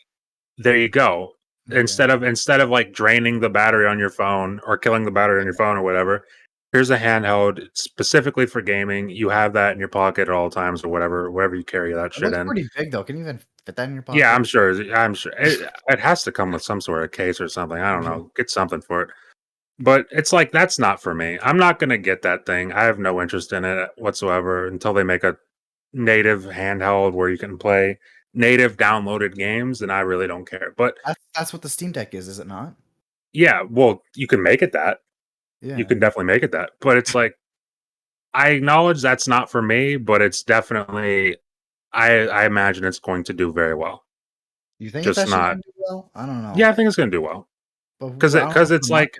there you go. Instead of like draining the battery on your phone or killing the battery on your phone or whatever, here's a handheld specifically for gaming. You have that in your pocket at all times or wherever you carry that It shit looks in. pretty big though. Can you even fit that in your pocket? Yeah, I'm sure. It has to come with some sort of case or something. I don't know. Get something for it. But it's like, that's not for me. I'm not going to get that thing. I have no interest in it whatsoever until they make a native handheld where you can play native downloaded games, and I really don't care. But that's what the Steam Deck is it not? yeah, well, you can make it that. Yeah. You can definitely make it that. But it's like, I acknowledge that's not for me, but it's definitely, I imagine it's going to do very well. You think Just it's actually not. gonna do well? I don't know. Yeah, I think it's going to do well. Because It's like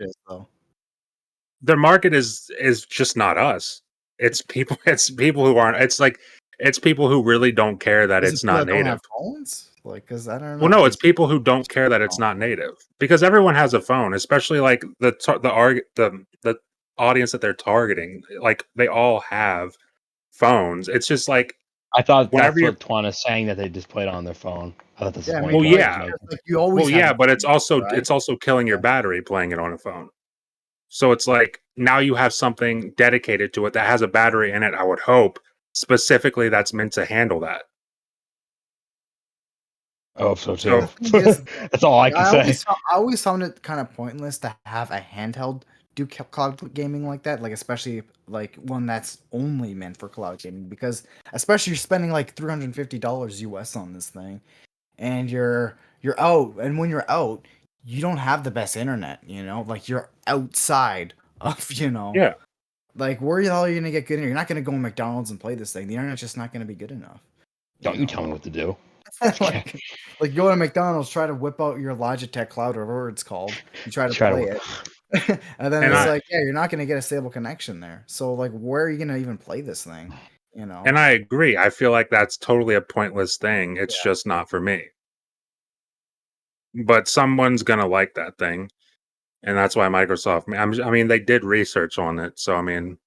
their market is just not us. It's people. It's people who aren't. It's like, it's people who really don't care that it's not native. Don't have phones? Like, because I don't know. Well, no, it's people who don't care that it's not native, because everyone has a phone, especially like the audience that they're targeting. Like, they all have phones. It's just like, I thought whenever that's what Twan is saying, that they just play it on their phone. I thought that's the point. well, yeah. Like, you always But it's also right? it's also killing your battery playing it on a phone. So it's like, now you have something dedicated to it that has a battery in it. I would hope specifically that's meant to handle that. I hope so too. The thing is, That's all I can say. I always found it kind of pointless to have a handheld do cloud gaming like that, like especially like one that's only meant for cloud gaming, because especially you're spending like $350 US on this thing, and you're out, and when you're out, you don't have the best internet, like you're outside of, Yeah. like where the hell are you gonna get good internet? You're not gonna go to McDonald's and play this thing. The internet's just not gonna be good enough. Don't you tell me what to do. like you go to McDonald's, try to whip out your Logitech Cloud or whatever it's called, you try to play it. And then it's like, yeah, you're not going to get a stable connection there. So like, where are you going to even play this thing? And I agree. I feel like that's totally a pointless thing. It's just not for me. But someone's going to like that thing. And that's why Microsoft, I mean, they did research on it. So, I mean,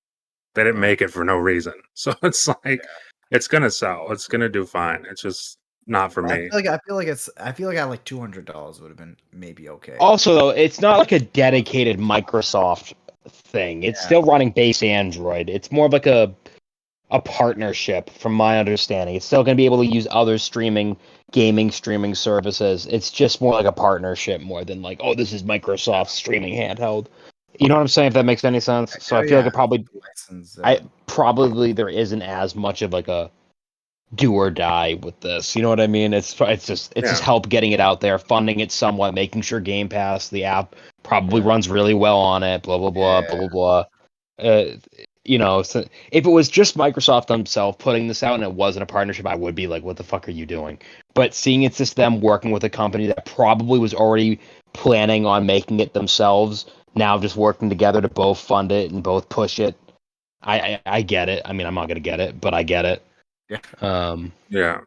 they didn't make it for no reason. So it's like, it's going to sell. It's going to do fine. It's just not for me. I feel like at like $200 would have been maybe okay. Also, though, it's not like a dedicated Microsoft thing. It's still running base Android. It's more of like a partnership, from my understanding. It's still going to be able to use other gaming streaming services. It's just more like a partnership more than like, oh, this is Microsoft streaming handheld. You know what I'm saying? If that makes any sense. So I feel like probably there isn't as much of like a do or die with this. You know what I mean? It's just help getting it out there, funding it somewhat, making sure Game Pass, the app, probably runs really well on it. Blah blah blah blah blah blah. So if it was just Microsoft themselves putting this out and it wasn't a partnership, I would be like, what the fuck are you doing? But seeing it's just them working with a company that probably was already planning on making it themselves, now just working together to both fund it and both push it. I get it. I mean, I'm not gonna get it, but I get it. Yeah.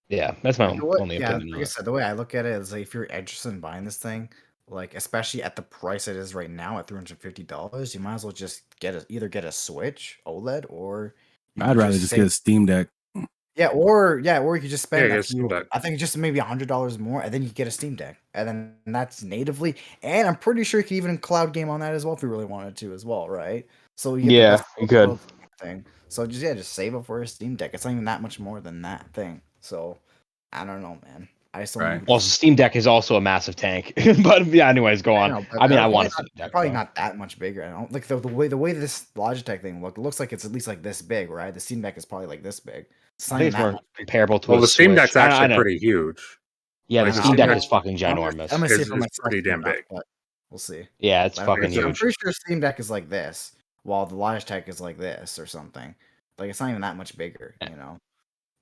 Yeah, that's my only opinion. Like I said, the way I look at it is like, if you're interested in buying this thing, like especially at the price it is right now at $350, you might as well just either get a Switch OLED, or I'd rather just get a Steam Deck. Yeah, or you could just spend I think just maybe $100 more, and then you get a Steam Deck, and then that's natively. And I'm pretty sure you could even cloud game on that as well if you really wanted to as well, right? So you could. Thing. So just save up for a Steam Deck. It's not even that much more than that thing. So I don't know, man. Well, Steam Deck is also a massive tank, but yeah. Anyways, go on. I want to. Probably not that much bigger. I don't like the way this Logitech thing looks like it's at least like this big, right? The Steam Deck is probably like this big. I think it's more comparable to. Well, the Steam Deck's actually pretty huge. Yeah, the Steam Deck is fucking ginormous. I'm gonna see if it's pretty damn big. But we'll see. Yeah, it's fucking huge. I'm pretty sure Steam Deck is like this, while the Logitech is like this or something. Like it's not even that much bigger,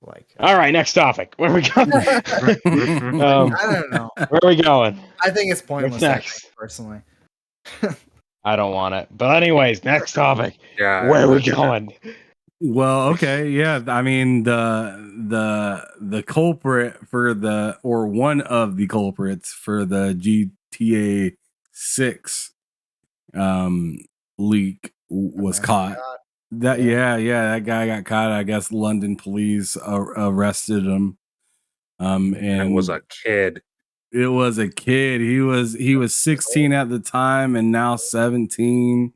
Like, all right, next topic. Where are we going? I don't know. Where are we going? I think it's pointless. Next? Personally, I don't want it. But anyways, next topic. Yeah. Where are we going? Well, okay, yeah. I mean, the culprit or one of the culprits for the GTA 6 leak was caught. That guy got caught. I guess London police arrested him. And it was a kid. It was a kid. He was 16 at the time and now 17.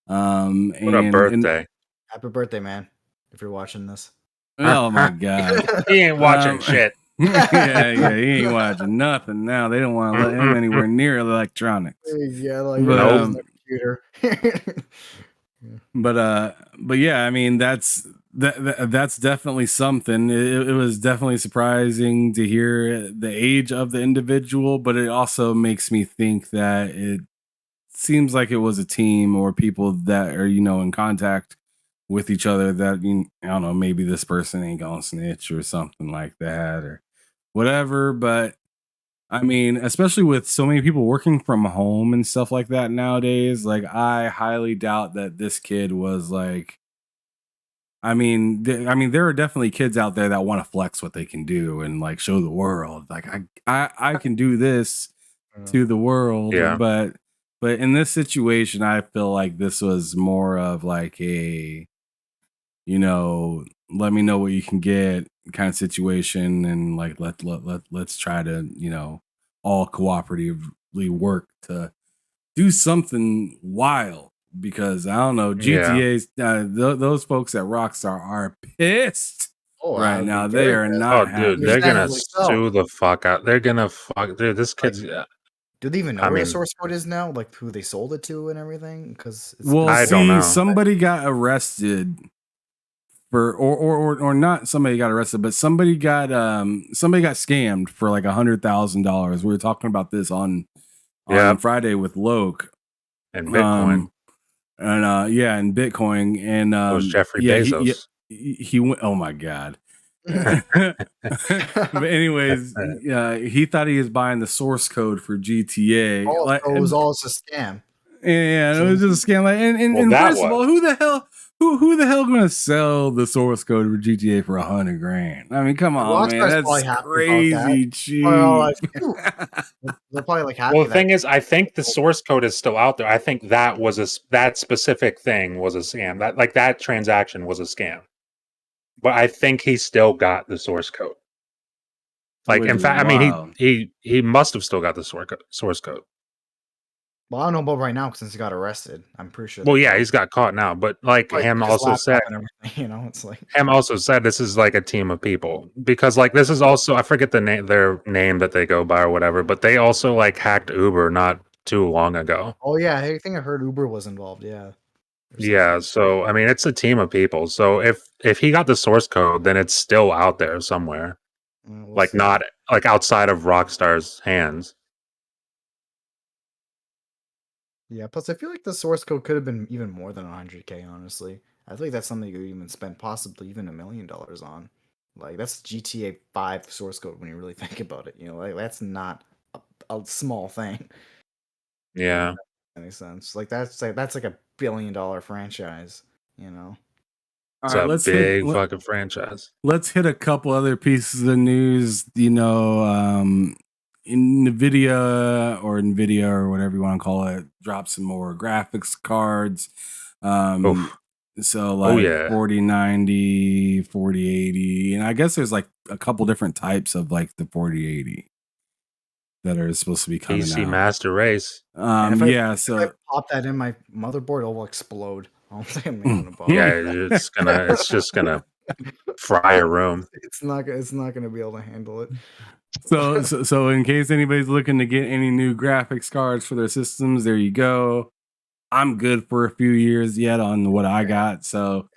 What a birthday! Happy birthday, man! If you're watching this. Oh my god, he ain't watching shit. yeah, he ain't watching nothing now. They don't want to let him anywhere near electronics. Yeah, like but, computer. But yeah, I mean that's definitely something. It was definitely surprising to hear the age of the individual, but it also makes me think that it seems like it was a team or people that are in contact with each other that I don't know, maybe this person ain't gonna snitch or something like that or whatever. But I mean, especially with so many people working from home and stuff like that nowadays, like I highly doubt that this kid was like, I mean, there are definitely kids out there that want to flex what they can do and like show the world, like I can do this to the world. Yeah. But in this situation, I feel like this was more of like a, let me know what you can get kind of situation, and like let's try to all cooperatively work to do something wild, because I don't know, GTA's those folks at Rockstar are pissed right now. They are not. Oh, dude, they're gonna sue the fuck out. They're gonna fuck. Dude, this kid's. Do they even know I where the mean- source code is now? Like who they sold it to and everything? Because Well, I see, don't know. somebody got arrested for, or not. Somebody got arrested, but somebody got scammed for like $100,000. We were talking about this on Yep. Friday with Loke And Bitcoin. and Bitcoin, and It was Jeffrey yeah, Bezos. he went. Oh my god. But anyways, he thought he was buying the source code for GTA. Oh, Like, so it was all just a scam. yeah, it was just a scam. Like, and Well, that first of was. all, who the hell gonna sell the source code for GTA for $100,000? I mean, come on, man, Rockstar's probably that's happy about crazy cheap. Well, like, phew. They're probably like happy. Well, the that- thing is, I think the source code is still out there. I think that that specific thing was a scam. That transaction was a scam. But I think he still got the source code. Like, Which in is fact, I mean, wild. he must have still got the source code. Well, I don't know about right now since he got arrested. I'm pretty sure. Well, they yeah, got- he's got caught now. But like like, him his also laptop said, and everything, it's like this is like a team of people, because like this is also, I forget their name that they go by or whatever, but they also like hacked Uber not too long ago. oh yeah, I think I heard Uber was involved. Yeah. Or Yeah, something. so I mean, it's a team of people. So if he got the source code, then it's still out there somewhere, We'll like see. not like outside of Rockstar's hands. Yeah. Plus, I feel like the source code could have been even more than 100K. Honestly, I feel like that's something you could even spend possibly even $1 million on. Like that's GTA 5 source code when you really think about it. Like that's not a small thing. Yeah, Any sense? Like that's like a $1 billion franchise. All it's right, a let's big hit, fucking franchise. let's hit a couple other pieces of news. Nvidia or whatever you want to call it, drop some more graphics cards. Oof. So like yeah. 4090, 4080, and I guess there's like a couple different types of like the 4080 that are supposed to be coming PC out. Master Race. And if I- Yeah, If I so pop that in my motherboard, it will explode. I don't think I'm gonna bother. Yeah, it's just gonna fry a room. It's not gonna be able to handle it. So in case anybody's looking to get any new graphics cards for their systems, there you go. I'm good for a few years yet on what I got, so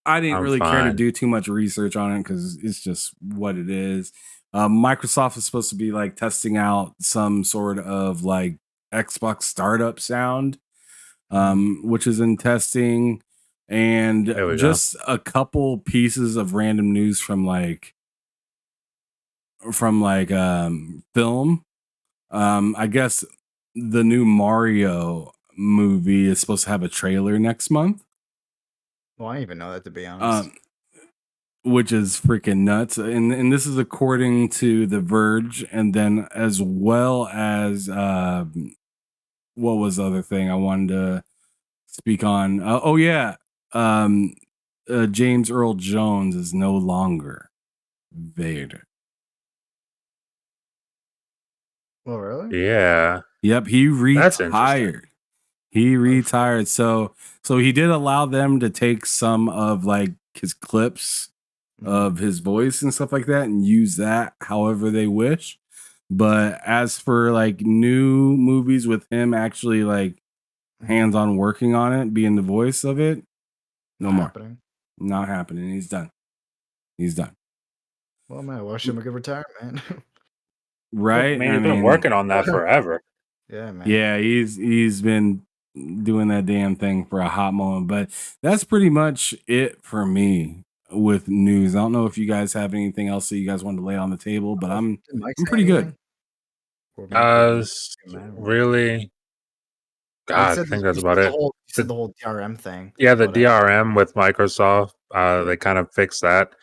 I didn't I'm really care to fine. do too much research on it because it's just what it is. Microsoft is supposed to be like testing out some sort of like Xbox startup sound, which is in testing, and There we go. just a couple pieces of random news from film. I guess the new Mario movie is supposed to have a trailer next month, Well, I didn't even know that, to be honest. which is freaking nuts. And this is according to The Verge, and then as well as what was the other thing I wanted to speak on? James Earl Jones is no longer Vader. Oh, really? Yeah. Yep, he That's interesting. retired. He retired. So he did allow them to take some of like his clips of his voice and stuff like that and use that however they wish. But as for like new movies with him actually like hands-on working on it, being the voice of it, no Not more. happening. Not happening. He's done. He's done. Well, man, I wish him a good retirement. Right? I mean, he's been working on that forever. Yeah, man. Yeah, he's been doing that damn thing for a hot moment, but that's pretty much it for me with news. I don't know if you guys have anything else that you guys want to lay on the table, but I'm Did Mike I'm say pretty good. anything? Or maybe- Really? He God, I said think he that's said about the it. whole- He said the whole DRM thing. Yeah, the but, DRM with Microsoft, they kind of fixed that.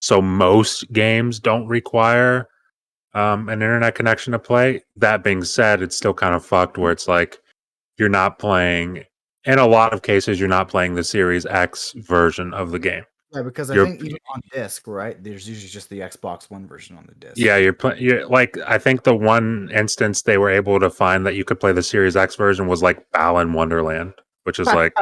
So most games don't require an internet connection to play. That being said, it's still kind of fucked where it's like you're not playing, in a lot of cases, you're not playing the Series X version of the game. Yeah, because I You're- think even on disc, right? There's usually just the Xbox One version on the disc. Yeah, you're like, I think the one instance they were able to find that you could play the Series X version was like Balan Wonderland, which is like,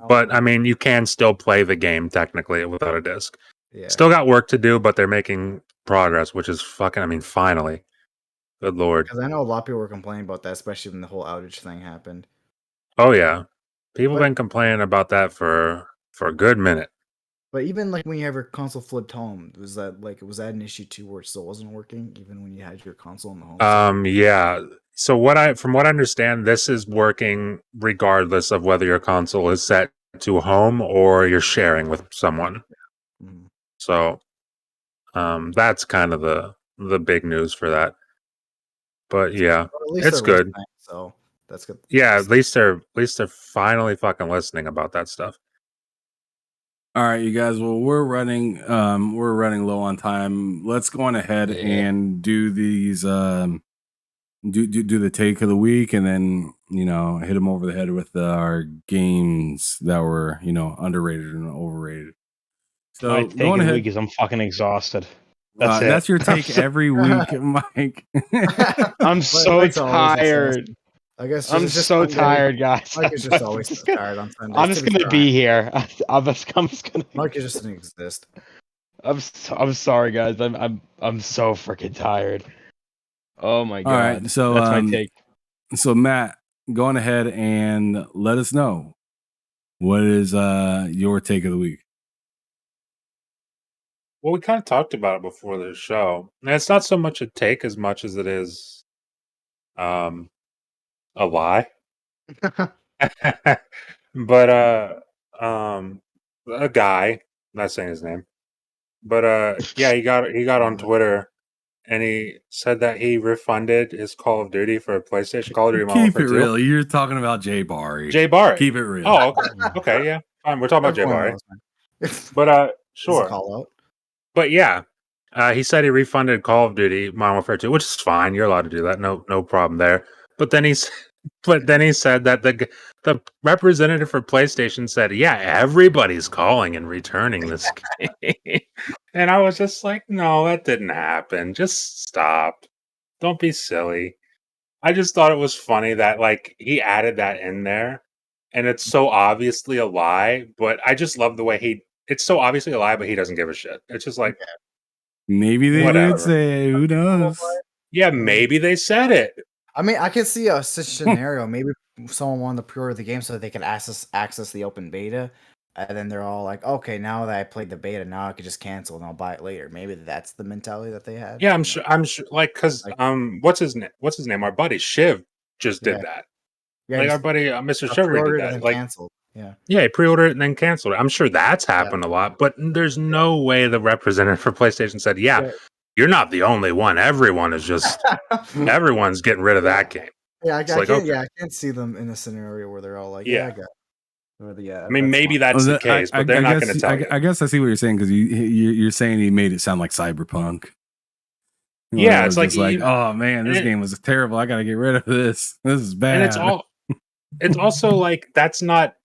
but I mean, you can still play the game technically without a disc. yeah. Still got work to do, but they're making progress, which is fucking, I mean, finally. Good lord. Because I know a lot of people were complaining about that, especially when the whole outage thing happened. Oh yeah. People But- been complaining about that for a good minute. But even like when you have your console flipped home, was that an issue too, where it still wasn't working, even when you had your console in the home? seat? Yeah. So from what I understand, this is working regardless of whether your console is set to home or you're sharing with someone. Mhm. So that's kind of the big news for that. But yeah, But at least it's they're good. listening, so that's good. Yeah, at least they're finally fucking listening about that stuff. All right, you guys. Well, we're running low on time. Let's go on ahead and do these do the take of the week, and then hit them over the head with our games that were underrated and overrated. So My take going of the ahead, week is I'm fucking exhausted. That's it. that's your take every week, Mike. I'm so Mike's always tired. I guess I'm it's just so Sunday. tired, guys. Mike is just always tired on Sundays. I'm just gonna be here. I'm just gonna. Mike is just doesn't exist. I'm sorry, guys. I'm so freaking tired. Oh my god. All right, so that's my take. So Matt, go on ahead and let us know what is your take of the week. Well, we kind of talked about it before the show. And it's not so much a take as much as it is a lie. But a guy, I'm not saying his name. But yeah, he got on Twitter and he said that he refunded his Call of Duty for a PlayStation Call of Duty Modern Keep it Warfare 2. real. You're talking about Jay Barry. Jay Barry. Keep it real. Oh, okay, yeah. Fine. We're talking about Jay Everyone Barry. knows, man. But It's a sure. call out. But yeah, he said he refunded Call of Duty Modern Warfare 2, which is fine. You're allowed to do that. No problem there. But then he said that the representative for PlayStation said, "Yeah, everybody's calling and returning this game." And I was just like, "No, that didn't happen. Just stop. Don't be silly." I just thought it was funny that like he added that in there, and it's so obviously a lie. But I just love the way it's so obviously a lie, but he doesn't give a shit. It's just like, Maybe they Whatever. did say, who knows? yeah, maybe they said it. I mean, I could see such a scenario. Maybe someone wanted to pre-order the game so that they could access the open beta, and then they're all like, "Okay, now that I played the beta, now I could just cancel and I'll buy it later." Maybe that's the mentality that they had. Yeah, I'm you sure. know? I'm sure. Like, cause Like- what's his name? What's his name? Our buddy Shiv just did Yeah. that. Yeah, Like just our buddy Mr. Chivalry pre-ordered did and that. then Like, canceled. Yeah. yeah, he pre-ordered it and then canceled it. I'm sure that's happened a lot, but there's no way the representative for PlayStation said, "Yeah, Yeah. you're not the only one. Everyone is just everyone's getting rid of that game." Yeah, I It's like, okay. I can't see them in a scenario where they're all like, Yeah. "Yeah, I got." Or I mean, maybe that's the case, but they're not going to tell you. I guess I see what you're saying because you're saying he made it sound like Cyberpunk. Yeah, Where it's it was like just like, you- oh man, this and- game was terrible. I got to get rid of this. This is bad. And it's also like that's not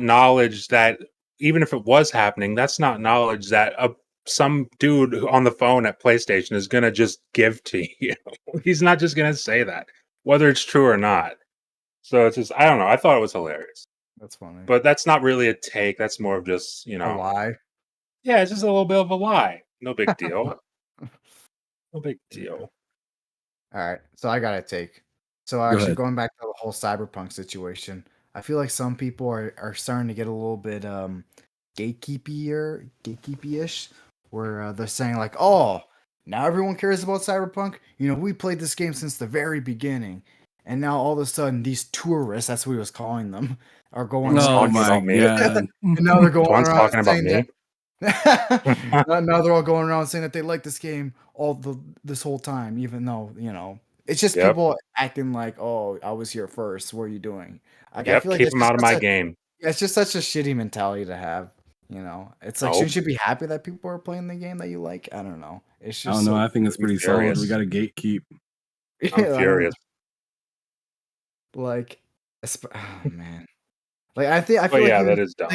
knowledge that even if it was happening, that's not knowledge that some dude on the phone at PlayStation is going to just give to you. He's not just going to say that, whether it's true or not. So it's just, I don't know. I thought it was hilarious, That's funny. but that's not really a take. That's more of just, a lie. yeah, it's just a little bit of a lie. No big deal. No big deal. All right, so I got to take. So ahead. actually, going back to the whole cyberpunk situation, I feel like some people are starting to get a little bit gatekeepy-ish, where they're saying like, "Oh, now everyone cares about cyberpunk. You know, we played this game since the very beginning, and now all of a sudden these tourists—that's what he was calling them—are going. Oh talking my about me. god! And now they're going Juan's around talking about saying me. now they're all going around saying that they like this game this whole time, even though it's just Yep. people acting like, "Oh, I was here first. What are you doing?" Like, I Yep, feel like keep it's him just out of such my a- game. yeah, it's just such a shitty mentality to have. It's like, Nope. shouldn't you be happy that people are playing the game that you like? I don't know. It's I just don't know. so- I think it's pretty furious. solid. We got to gatekeep. Yeah, I I'm don't furious. know. Like, oh man. Like I feel But like yeah, even- that is dumb.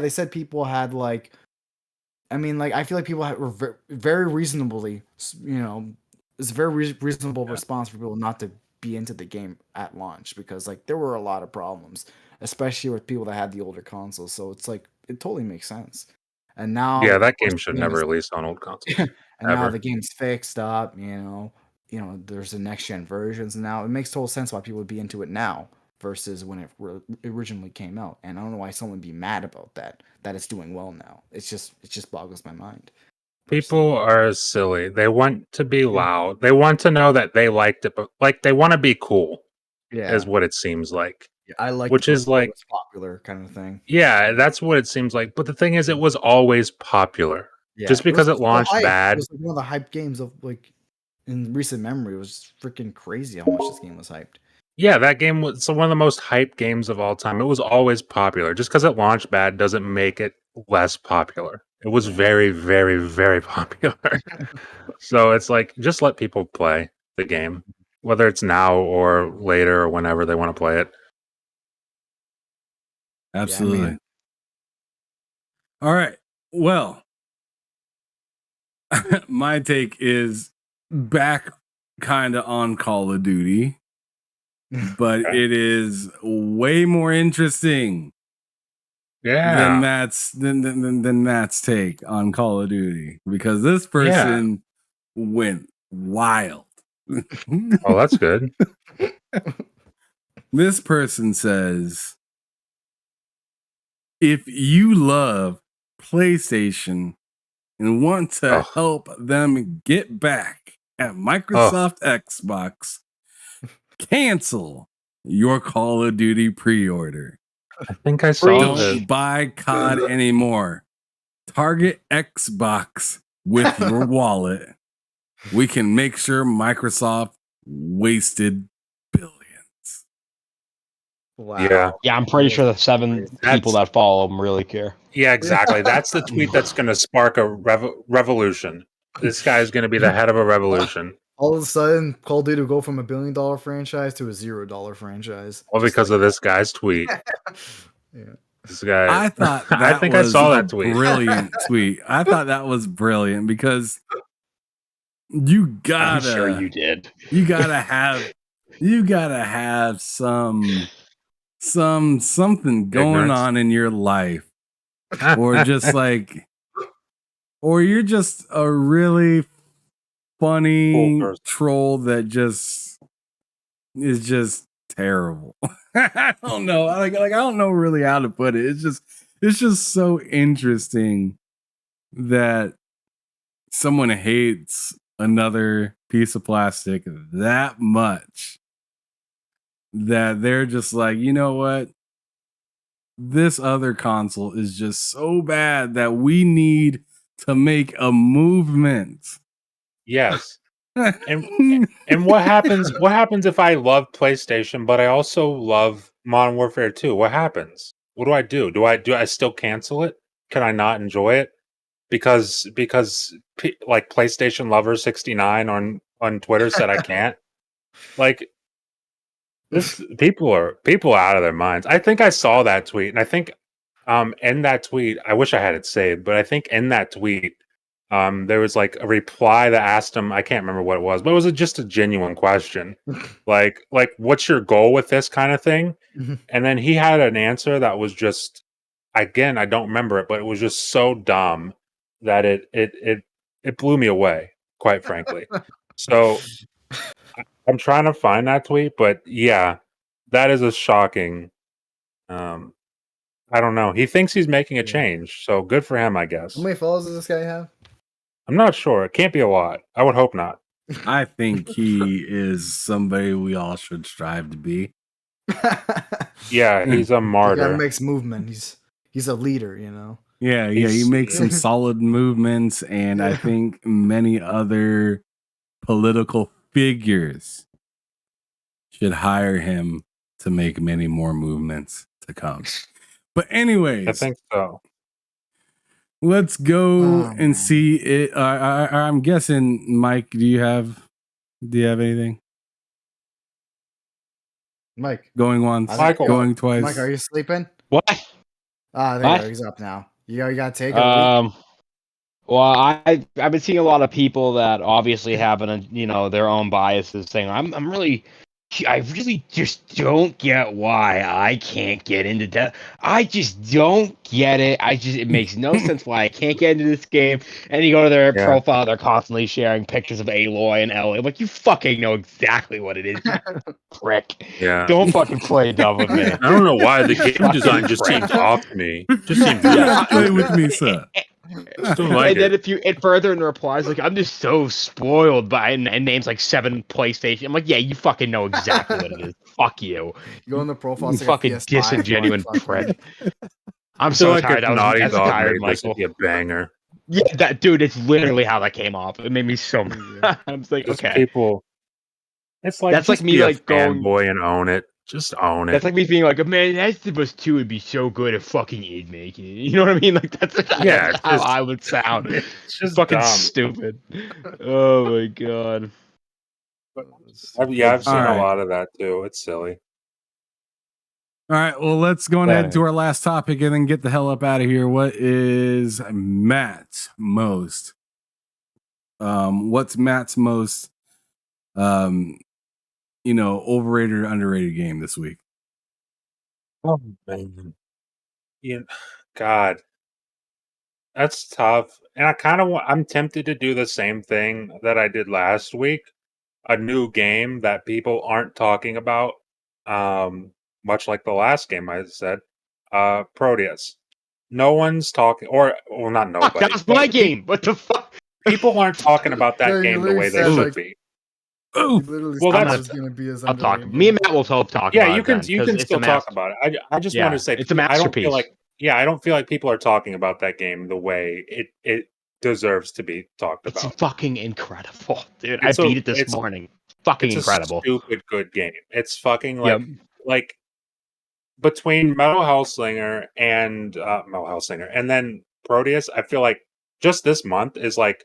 they said people had like, I mean, like I feel like people were very reasonably, it's a very reasonable response for people not to be into the game at launch, because like there were a lot of problems, especially with people that had the older consoles. So it's like it totally makes sense. And now, Yeah, of that course, game the should game never is- release on old consoles. and now ever. the game's fixed up. there's the next gen versions now. It makes total sense why people would be into it now versus when it originally came out. And I don't know why someone would be mad about that it's doing well now. It just boggles my mind. People are silly. They want to be loud. They want to know that they liked it, but like they want to be cool. Yeah, Is what it seems like. I like which is like it's popular kind of thing. Yeah, that's what it seems like. But the thing is, it was always popular. Yeah, Just because it so launched hyped. bad. It was like one of the hype games of like in recent memory. It was freaking crazy how much this game was hyped. Yeah, that game was one of the most hyped games of all time. It was always popular. Just because it launched bad doesn't make it less popular. It was very, very, very popular. So it's like, just let people play the game, whether it's now or later or whenever they want to play it. Absolutely. All right. Well, my take is back kind of on Call of Duty, but it is way more interesting than Matt's take on Call of Duty, because this person went wild. Oh, that's good. This person says, if you love PlayStation and want to help them get back at Microsoft Xbox, cancel your Call of Duty pre-order. I think I saw this. Don't buy COD anymore. Target Xbox with your wallet. We can make sure Microsoft wasted billions. Wow. Yeah, I'm pretty sure the 7 people that follow him really care. Yeah, exactly. That's the tweet that's going to spark a revolution. This guy's going to be the head of a revolution. All of a sudden, Call of Duty will go from $1 billion franchise to a $0 franchise. Well, because of this guy's tweet. Yeah. This guy. I thought that I think was I saw a that tweet. Brilliant tweet. I thought that was brilliant because you gotta. I'm sure you did. You gotta have something going Ignorance. on in your life, or just like, or you're just a really funny Cool person. troll that just is just terrible. I don't know. Like I don't know really how to put it. It's just so interesting that someone hates another piece of plastic that much that they're just like, you know what? This other console is just so bad that we need to make a movement. Yes. And what happens if I love PlayStation but I also love Modern Warfare 2? What happens? What do? Do I still cancel it? Can I not enjoy it? Because like PlayStation Lover 69 on Twitter said I can't. Like, this people are out of their minds. I think I saw that tweet, and I think in that tweet, I wish I had it saved, but I think in that tweet there was like a reply that asked him, I can't remember what it was, but it was just a genuine question. like what's your goal with this kind of thing? And then he had an answer that was just, again, I don't remember it, but it was just so dumb that it blew me away, quite frankly. So I'm trying to find that tweet, but yeah, that is a shocking. I don't know. He thinks he's making a change, so good for him, I guess. How many followers does this guy have? I'm not sure. It can't be a lot. I would hope not. I think he is somebody we all should strive to be. Yeah, he's a He martyr. makes movement. He's a leader, you know. Yeah, he makes some solid movements, and I think many other political figures should hire him to make many more movements to come. But anyways, I think so. let's go and see it. I'm guessing, Mike, do you have anything? Mike. Going once, Michael. going twice. Mike, are you sleeping? What? There you What? go. He's up now. You got to take it. Well, I've been seeing a lot of people that obviously have their own biases saying I'm really I really just don't get why I can't get into that. I just don't get it. It makes no sense why I can't get into this game. And you go to their Yeah. profile, they're constantly sharing pictures of Aloy and Ellie. I'm like, you fucking know exactly what it is, you prick. Yeah. Don't fucking play dumb with me. I don't know why the game Fucking design just prick. seems off to me. Just seems Yeah, really play with stupid. me, sir. Just don't like And then it. if you it further in the replies, like, I'm just so spoiled by and names like 7 PlayStation. I'm like, yeah, you fucking know exactly what it is. Fuck you. You go in the profile, You it's like a fucking PS5, disingenuous like, fucking- prick. I'm I feel so like tired. if I was Naughty as Dog tired, made this, Michael. it'd be a banger. Yeah, that dude, it's literally how that came off. It made me so mad. I was like, Just okay. people. It's like That's like just me, be a like, going- fanboy and own it. Just own it. That's like me being like, man, Last of Us 2 would be so good if fucking you'd make it. You know what I mean? Like that's Yeah, how just- I would sound. It's just Fucking dumb. stupid. Oh my god. I've seen Alright. a lot of that too. It's silly. All right, well, let's go on ahead to our last topic and then get the hell up out of here. What is Matt's most? What's Matt's most, overrated or underrated game this week? Oh man, God, that's tough. And I kind of I'm tempted to do the same thing that I did last week. A new game that people aren't talking about. Much like the last game I said, Proteus. No one's talking, or well, not Fuck, nobody. that's but my game. What the fuck? People aren't talking about Yeah, that you game the literally way they said, should like- be. He Oh, literally Well, said that's- it was gonna be his I'll talk. underrated Me and game. Matt will talk Yeah, about you it can then, you 'cause can it's still a talk master- about it. I just Yeah, want to say it's a I don't masterpiece. feel like I don't feel like people are talking about that game the way it deserves to be talked It's about. fucking incredible, dude. It's I a- beat it this it's- morning. Fucking It's incredible. a stupid good game. It's fucking Yep. like between Metal Hellslinger and then Proteus, I feel like just this month is like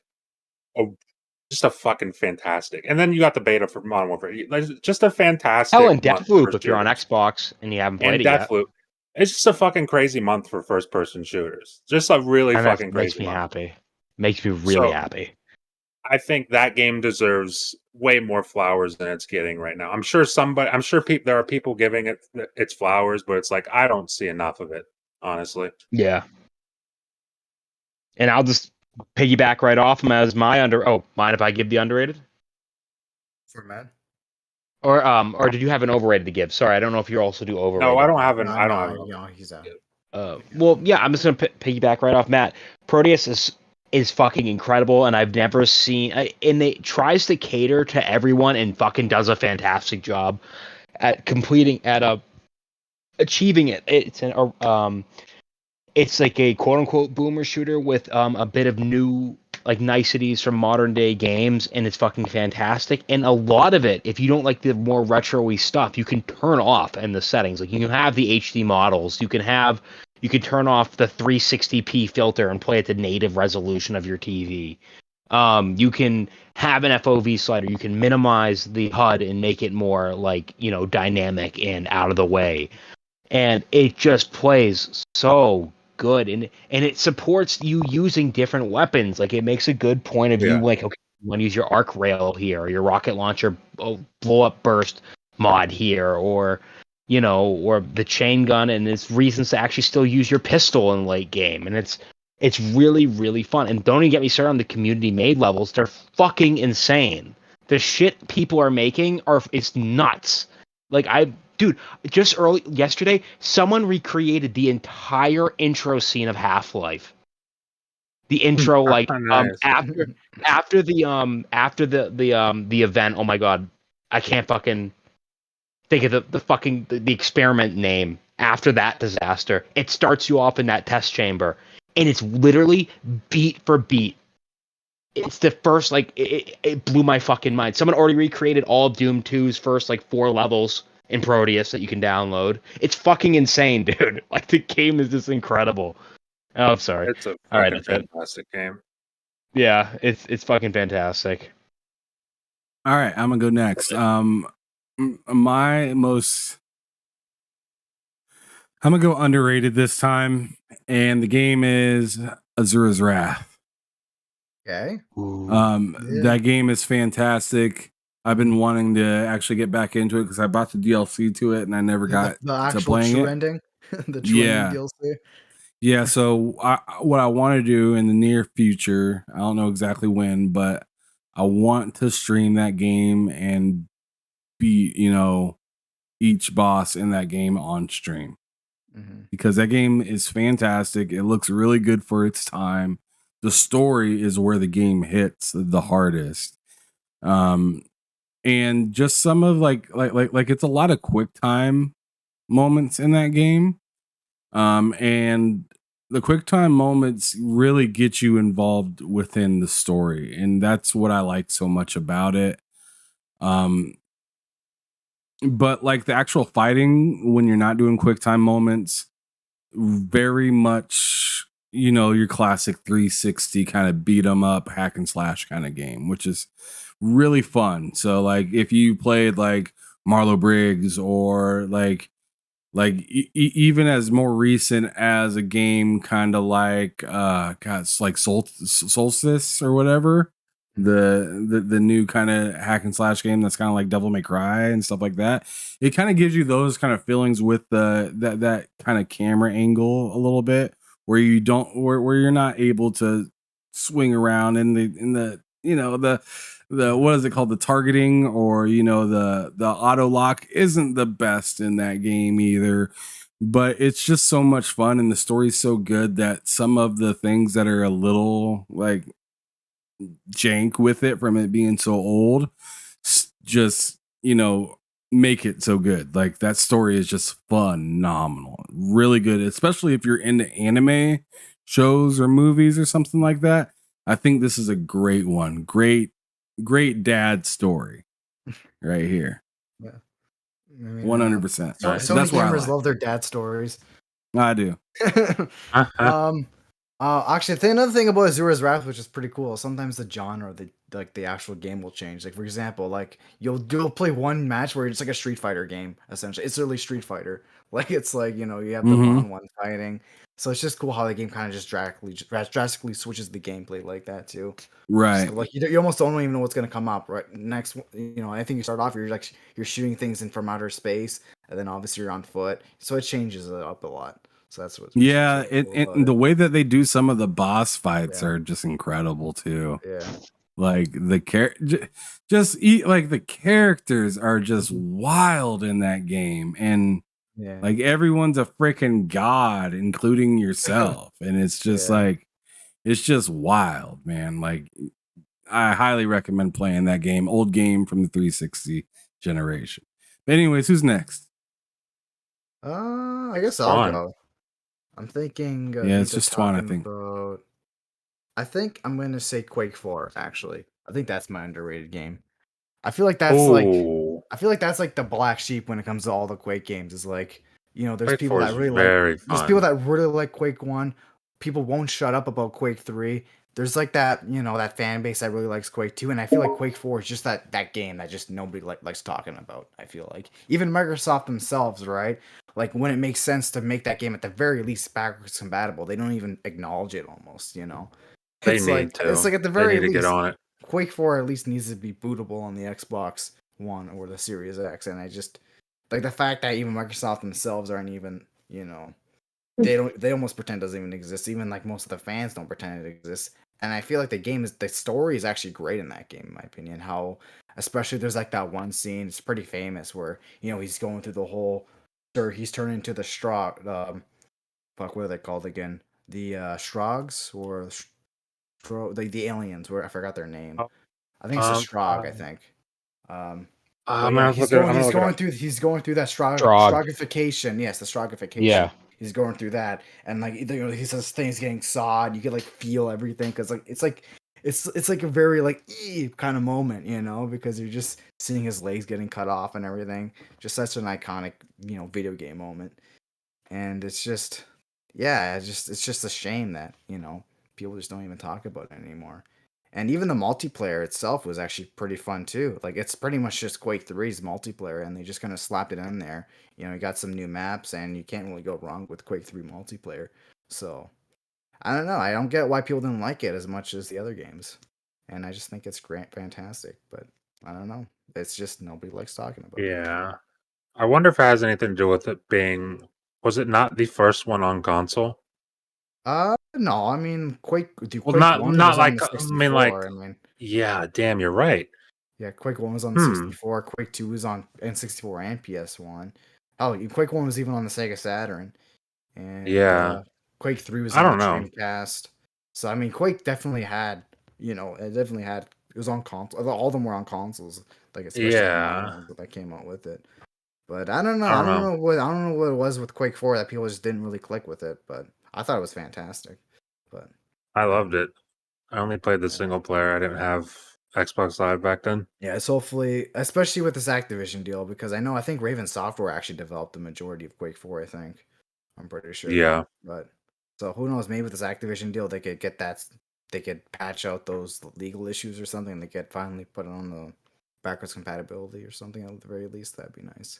just a fucking fantastic. And then you got the beta for Modern Warfare. Just a fantastic. Hell, and month Deathloop for if you're on shooters. Xbox and you haven't And played it yet. Deathloop. It's just a fucking crazy month for first person shooters. Just a really And that fucking makes crazy me month. happy. Makes me really So- happy. I think that game deserves way more flowers than it's getting right now. I'm sure there are people giving it its flowers, but it's like I don't see enough of it, honestly. Yeah. And I'll just piggyback right off him as my mind if I give the underrated? For Matt. Or did you have an overrated to give? Sorry, I don't know if you also do overrated. No, I don't have an. No, I don't have. no, an- you know, he's out. Well, yeah, I'm just gonna piggyback right off Matt. Proteus is fucking incredible, and I've never seen. And it tries to cater to everyone, and fucking does a fantastic job at achieving it. It's like a quote unquote boomer shooter with a bit of new like niceties from modern day games, and it's fucking fantastic. And a lot of it, if you don't like the more retro-y stuff, you can turn off in the settings. Like you can have the HD models, you can turn off the 360p filter and play at the native resolution of your TV. You can have an FOV slider. You can minimize the HUD and make it more like, dynamic and out of the way. And it just plays so good. And it supports you using different weapons. Like it makes a good point of view. Yeah. Like, okay, you want to use your arc rail here, or your rocket launcher blow up burst mod here, or the chain gun, and there's reasons to actually still use your pistol in late game. And it's really, really fun. And don't even get me started on the community made levels. They're fucking insane. The shit people are making it's nuts. Dude, just yesterday, someone recreated the entire intro scene of Half-Life. The intro, Nice. after the event. Oh my god, I can't fucking think of the experiment name. After that disaster, it starts you off in that test chamber, and it's literally beat for beat. It's the first it blew my fucking mind. Someone already recreated all of Doom 2's first 4 levels in Proteus that you can download. It's fucking insane, dude. The game is just incredible. Oh, I'm sorry. It's a All right, fucking that's it. fantastic game. Yeah, it's fucking fantastic. all right. I'm gonna go next. I'm gonna go underrated this time, and the game is Azura's Wrath. Okay. That game is fantastic. I've been wanting to actually get back into it because I bought the DLC to it and I never got The to actual playing true it. ending, the true ending Yeah. DLC. Yeah, so what I want to do in the near future, I don't know exactly when, but I want to stream that game and beat, each boss in that game on stream Hmm. because that game is fantastic. It looks really good for its time. The story is where the game hits the hardest. Um, and just some of like it's a lot of quick time moments in that game. And the quick time moments really get you involved within the story, and that's what I like so much about it. Um, but like the actual fighting when you're not doing quick time moments, very much, your classic 360 kind of beat 'em up hack and slash kind of game, which is really fun. So like if you played like Marlo Briggs or even as more recent as a game kind of like god, it's like Solstice or whatever, the new kind of hack and slash game that's kind of like Devil May Cry and stuff like that. It kind of gives you those kind of feelings with that kind of camera angle a little bit, where you don't where you're not able to swing around in the the what is it called, the targeting, or the auto lock isn't the best in that game either, but it's just so much fun and the story's so good that some of the things that are a little like jank with it from it being so old just make it so good. Like that story is just phenomenal, really good, especially if you're into anime shows or movies or something like that. I think this is a great one. Great dad story right here. Yeah, I mean, 100%. Nice. so many That's what I gamers like. love their dad stories. I do. um, actually, another thing about Azura's Wrath, which is pretty cool. Sometimes the genre, the actual game will change. Like for example, like you'll play one match where it's like a Street Fighter game. Essentially, it's really Street Fighter. Like it's like you have the Mhm. one fighting. So it's just cool how the game kind of just drastically switches the gameplay like that too. Right. So like you almost don't even know what's gonna come up right next. I think you start off, you're shooting things in from outer space, and then obviously you're on foot. So it changes it up a lot. So that's what's Yeah, really cool about and the it. way that they do some of the boss fights Yeah. are just incredible too. Yeah. Like the like the characters are just wild in that game, and Yeah. like everyone's a freaking god, including yourself, and it's just Yeah. like it's just wild, man. Like I highly recommend playing that game. Old game from the 360 generation. But anyways, who's next? I guess I'll Fun. go. I'm thinking Yeah, it's either just Twan, I talking think. about. I think I'm gonna say Quake 4. Actually, I think that's my underrated game. I feel like that's like Oh, I feel like that's like the black sheep when it comes to all the Quake games. Is like there's Quake people 4 that is really very there's people fun. that really like Quake 1. People won't shut up about Quake 3. There's like that that fan base that really likes Quake 2, and I feel like Quake 4 is just that game that just nobody likes talking about. I feel like even Microsoft themselves, right? Like when it makes sense to make that game at the very least backwards compatible, they don't even acknowledge it almost. They It's like need to. at the They very need to get least on it. Quake 4 at least needs to be bootable on the Xbox One or the Series X, and I just like the fact that even Microsoft themselves aren't even, they almost pretend it doesn't even exist. Even like most of the fans don't pretend it exists. And I feel like the story is actually great in that game, in my opinion. How especially there's like that one scene, it's pretty famous where, he's going through the whole or he's turning into the Strog fuck, what are they called again? The Strogs or the aliens, where I forgot their name. Oh, I think it's the Um, Strog, I uh, think. But I'm yeah, gonna look it. I'm gonna look it up. he's going through that Strog. strogification. Yes, the strogification. Yeah. He's going through that, and like he says things getting sawed. You can like feel everything because it's like a very like kind of moment, because you're just seeing his legs getting cut off and everything. Just such an iconic video game moment, and it's just it's just a shame that people just don't even talk about it anymore. And even the multiplayer itself was actually pretty fun too. Like it's pretty much just Quake 3's multiplayer, and they just kind of slapped it in there. You got some new maps, and you can't really go wrong with Quake 3 multiplayer. So I don't know. I don't get why people didn't like it as much as the other games, and I just think it's great, fantastic. But I don't know. It's just nobody likes talking about it. Yeah. I wonder if it has anything to do with it being. Was it not the first one on console? No, I mean Quake. Dude, Well, Quake not 1 not was on like the I mean like 64. I mean, yeah. Damn, you're right. yeah, Quake 1 was on the Hmm. 64. Quake 2 was on N64 and PS1. Oh, Quake 1 was even on the Sega Saturn, and Yeah. Quake 3 was I on the don't know. Dreamcast. So I mean, Quake definitely had, it definitely had. It was on console. All of them were on consoles, like especially the modern Yeah. ones that came out with it. But I don't know. I don't know. I don't know what it was with Quake 4 that people just didn't really click with it. But I thought it was fantastic. But I loved it. I only played the single player. I didn't have Xbox Live back then. yeah, it's hopefully, especially with this Activision deal, because I think Raven Software actually developed the majority of Quake 4. I think I'm pretty sure. Yeah. But so who knows? Maybe with this Activision deal, they could get that. They could patch out those legal issues or something. They could finally put it on the backwards compatibility or something at the very least. That'd be nice.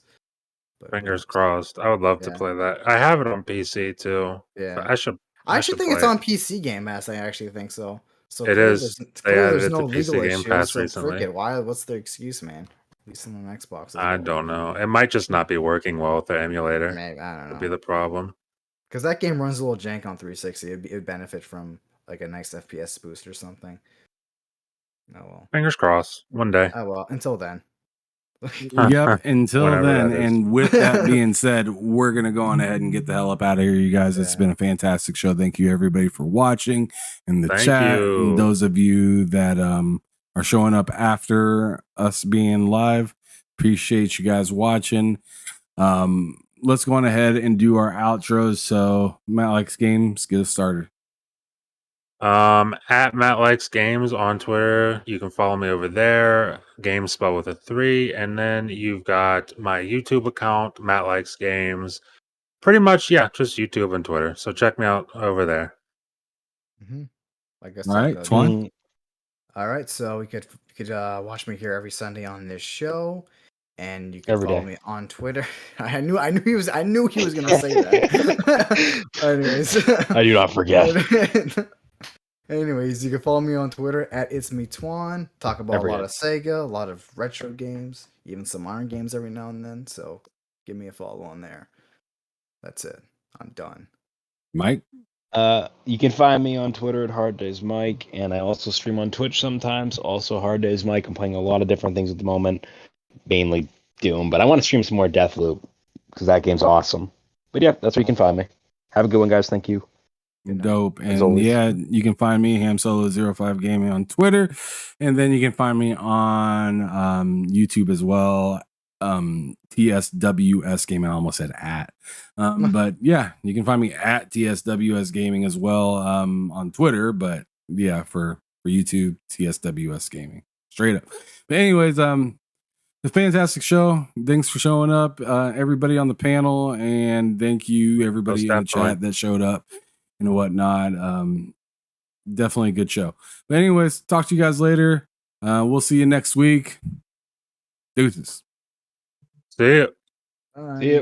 But who Fingers knows? crossed. I would love to Yeah. play that. I have it on PC too. Yeah. I should. I actually think it's play it. on PC Game Pass. I actually think so. So It clearly is. There's, They clearly added there's it no to PC legal Game issues. Pass So frick recently. it. Why? What's their excuse, man? At least on an Xbox. I don't know. It might just not be working well with the emulator. Maybe, I don't Would be know. the problem. Because that game runs a little jank on 360. It'd benefit from like a nice FPS boost or something. Oh well. Fingers crossed. One day. Oh well. Until then. Yep. Until Whenever then, that is. and with that being said, we're gonna go on ahead and get the hell up out of here, you guys. It's Yeah. been a fantastic show. Thank you everybody for watching in the Thank chat. you. And those of you that are showing up after us being live, appreciate you guys watching. Let's go on ahead and do our outros. So Matt Likes Games, get us started. At Matt Likes Games on Twitter. You can follow me over there. Games spelled with a 3. And then you've got my YouTube account, Matt Likes Games. Pretty much, yeah, just YouTube and Twitter. So check me out over there. I guess. All right, good. Twan. All right, so you could watch me here every Sunday on this show, and you can Every follow day. me on Twitter. I knew he was gonna say that. Anyways, I do not forget. Anyways, you can follow me on Twitter at It's Me Twan. Talk about Every a lot day. of Sega, a lot of retro games, even some modern games every now and then. So give me a follow on there. That's it. I'm done. Mike. You can find me on Twitter at Hard Days Mike, and I also stream on Twitch sometimes. Also Hard Days Mike. I'm playing a lot of different things at the moment, mainly Doom, but I want to stream some more Deathloop because that game's awesome. But yeah, that's where you can find me. Have a good one, guys. Thank you. Dope. As And always. yeah, you can find me, HamSolo05 Gaming on Twitter. And then you can find me on YouTube as well. TSWS Gaming. I almost said at. But yeah, you can find me at TSWS Gaming as well on Twitter. But yeah, for YouTube, TSWS Gaming. Straight up. But anyways, a fantastic show. Thanks for showing up, everybody on the panel, and thank you everybody Most in the chat that showed up and whatnot. Definitely a good show. But anyways, talk to you guys later. We'll see you next week. Deuces. See ya. Bye. See ya.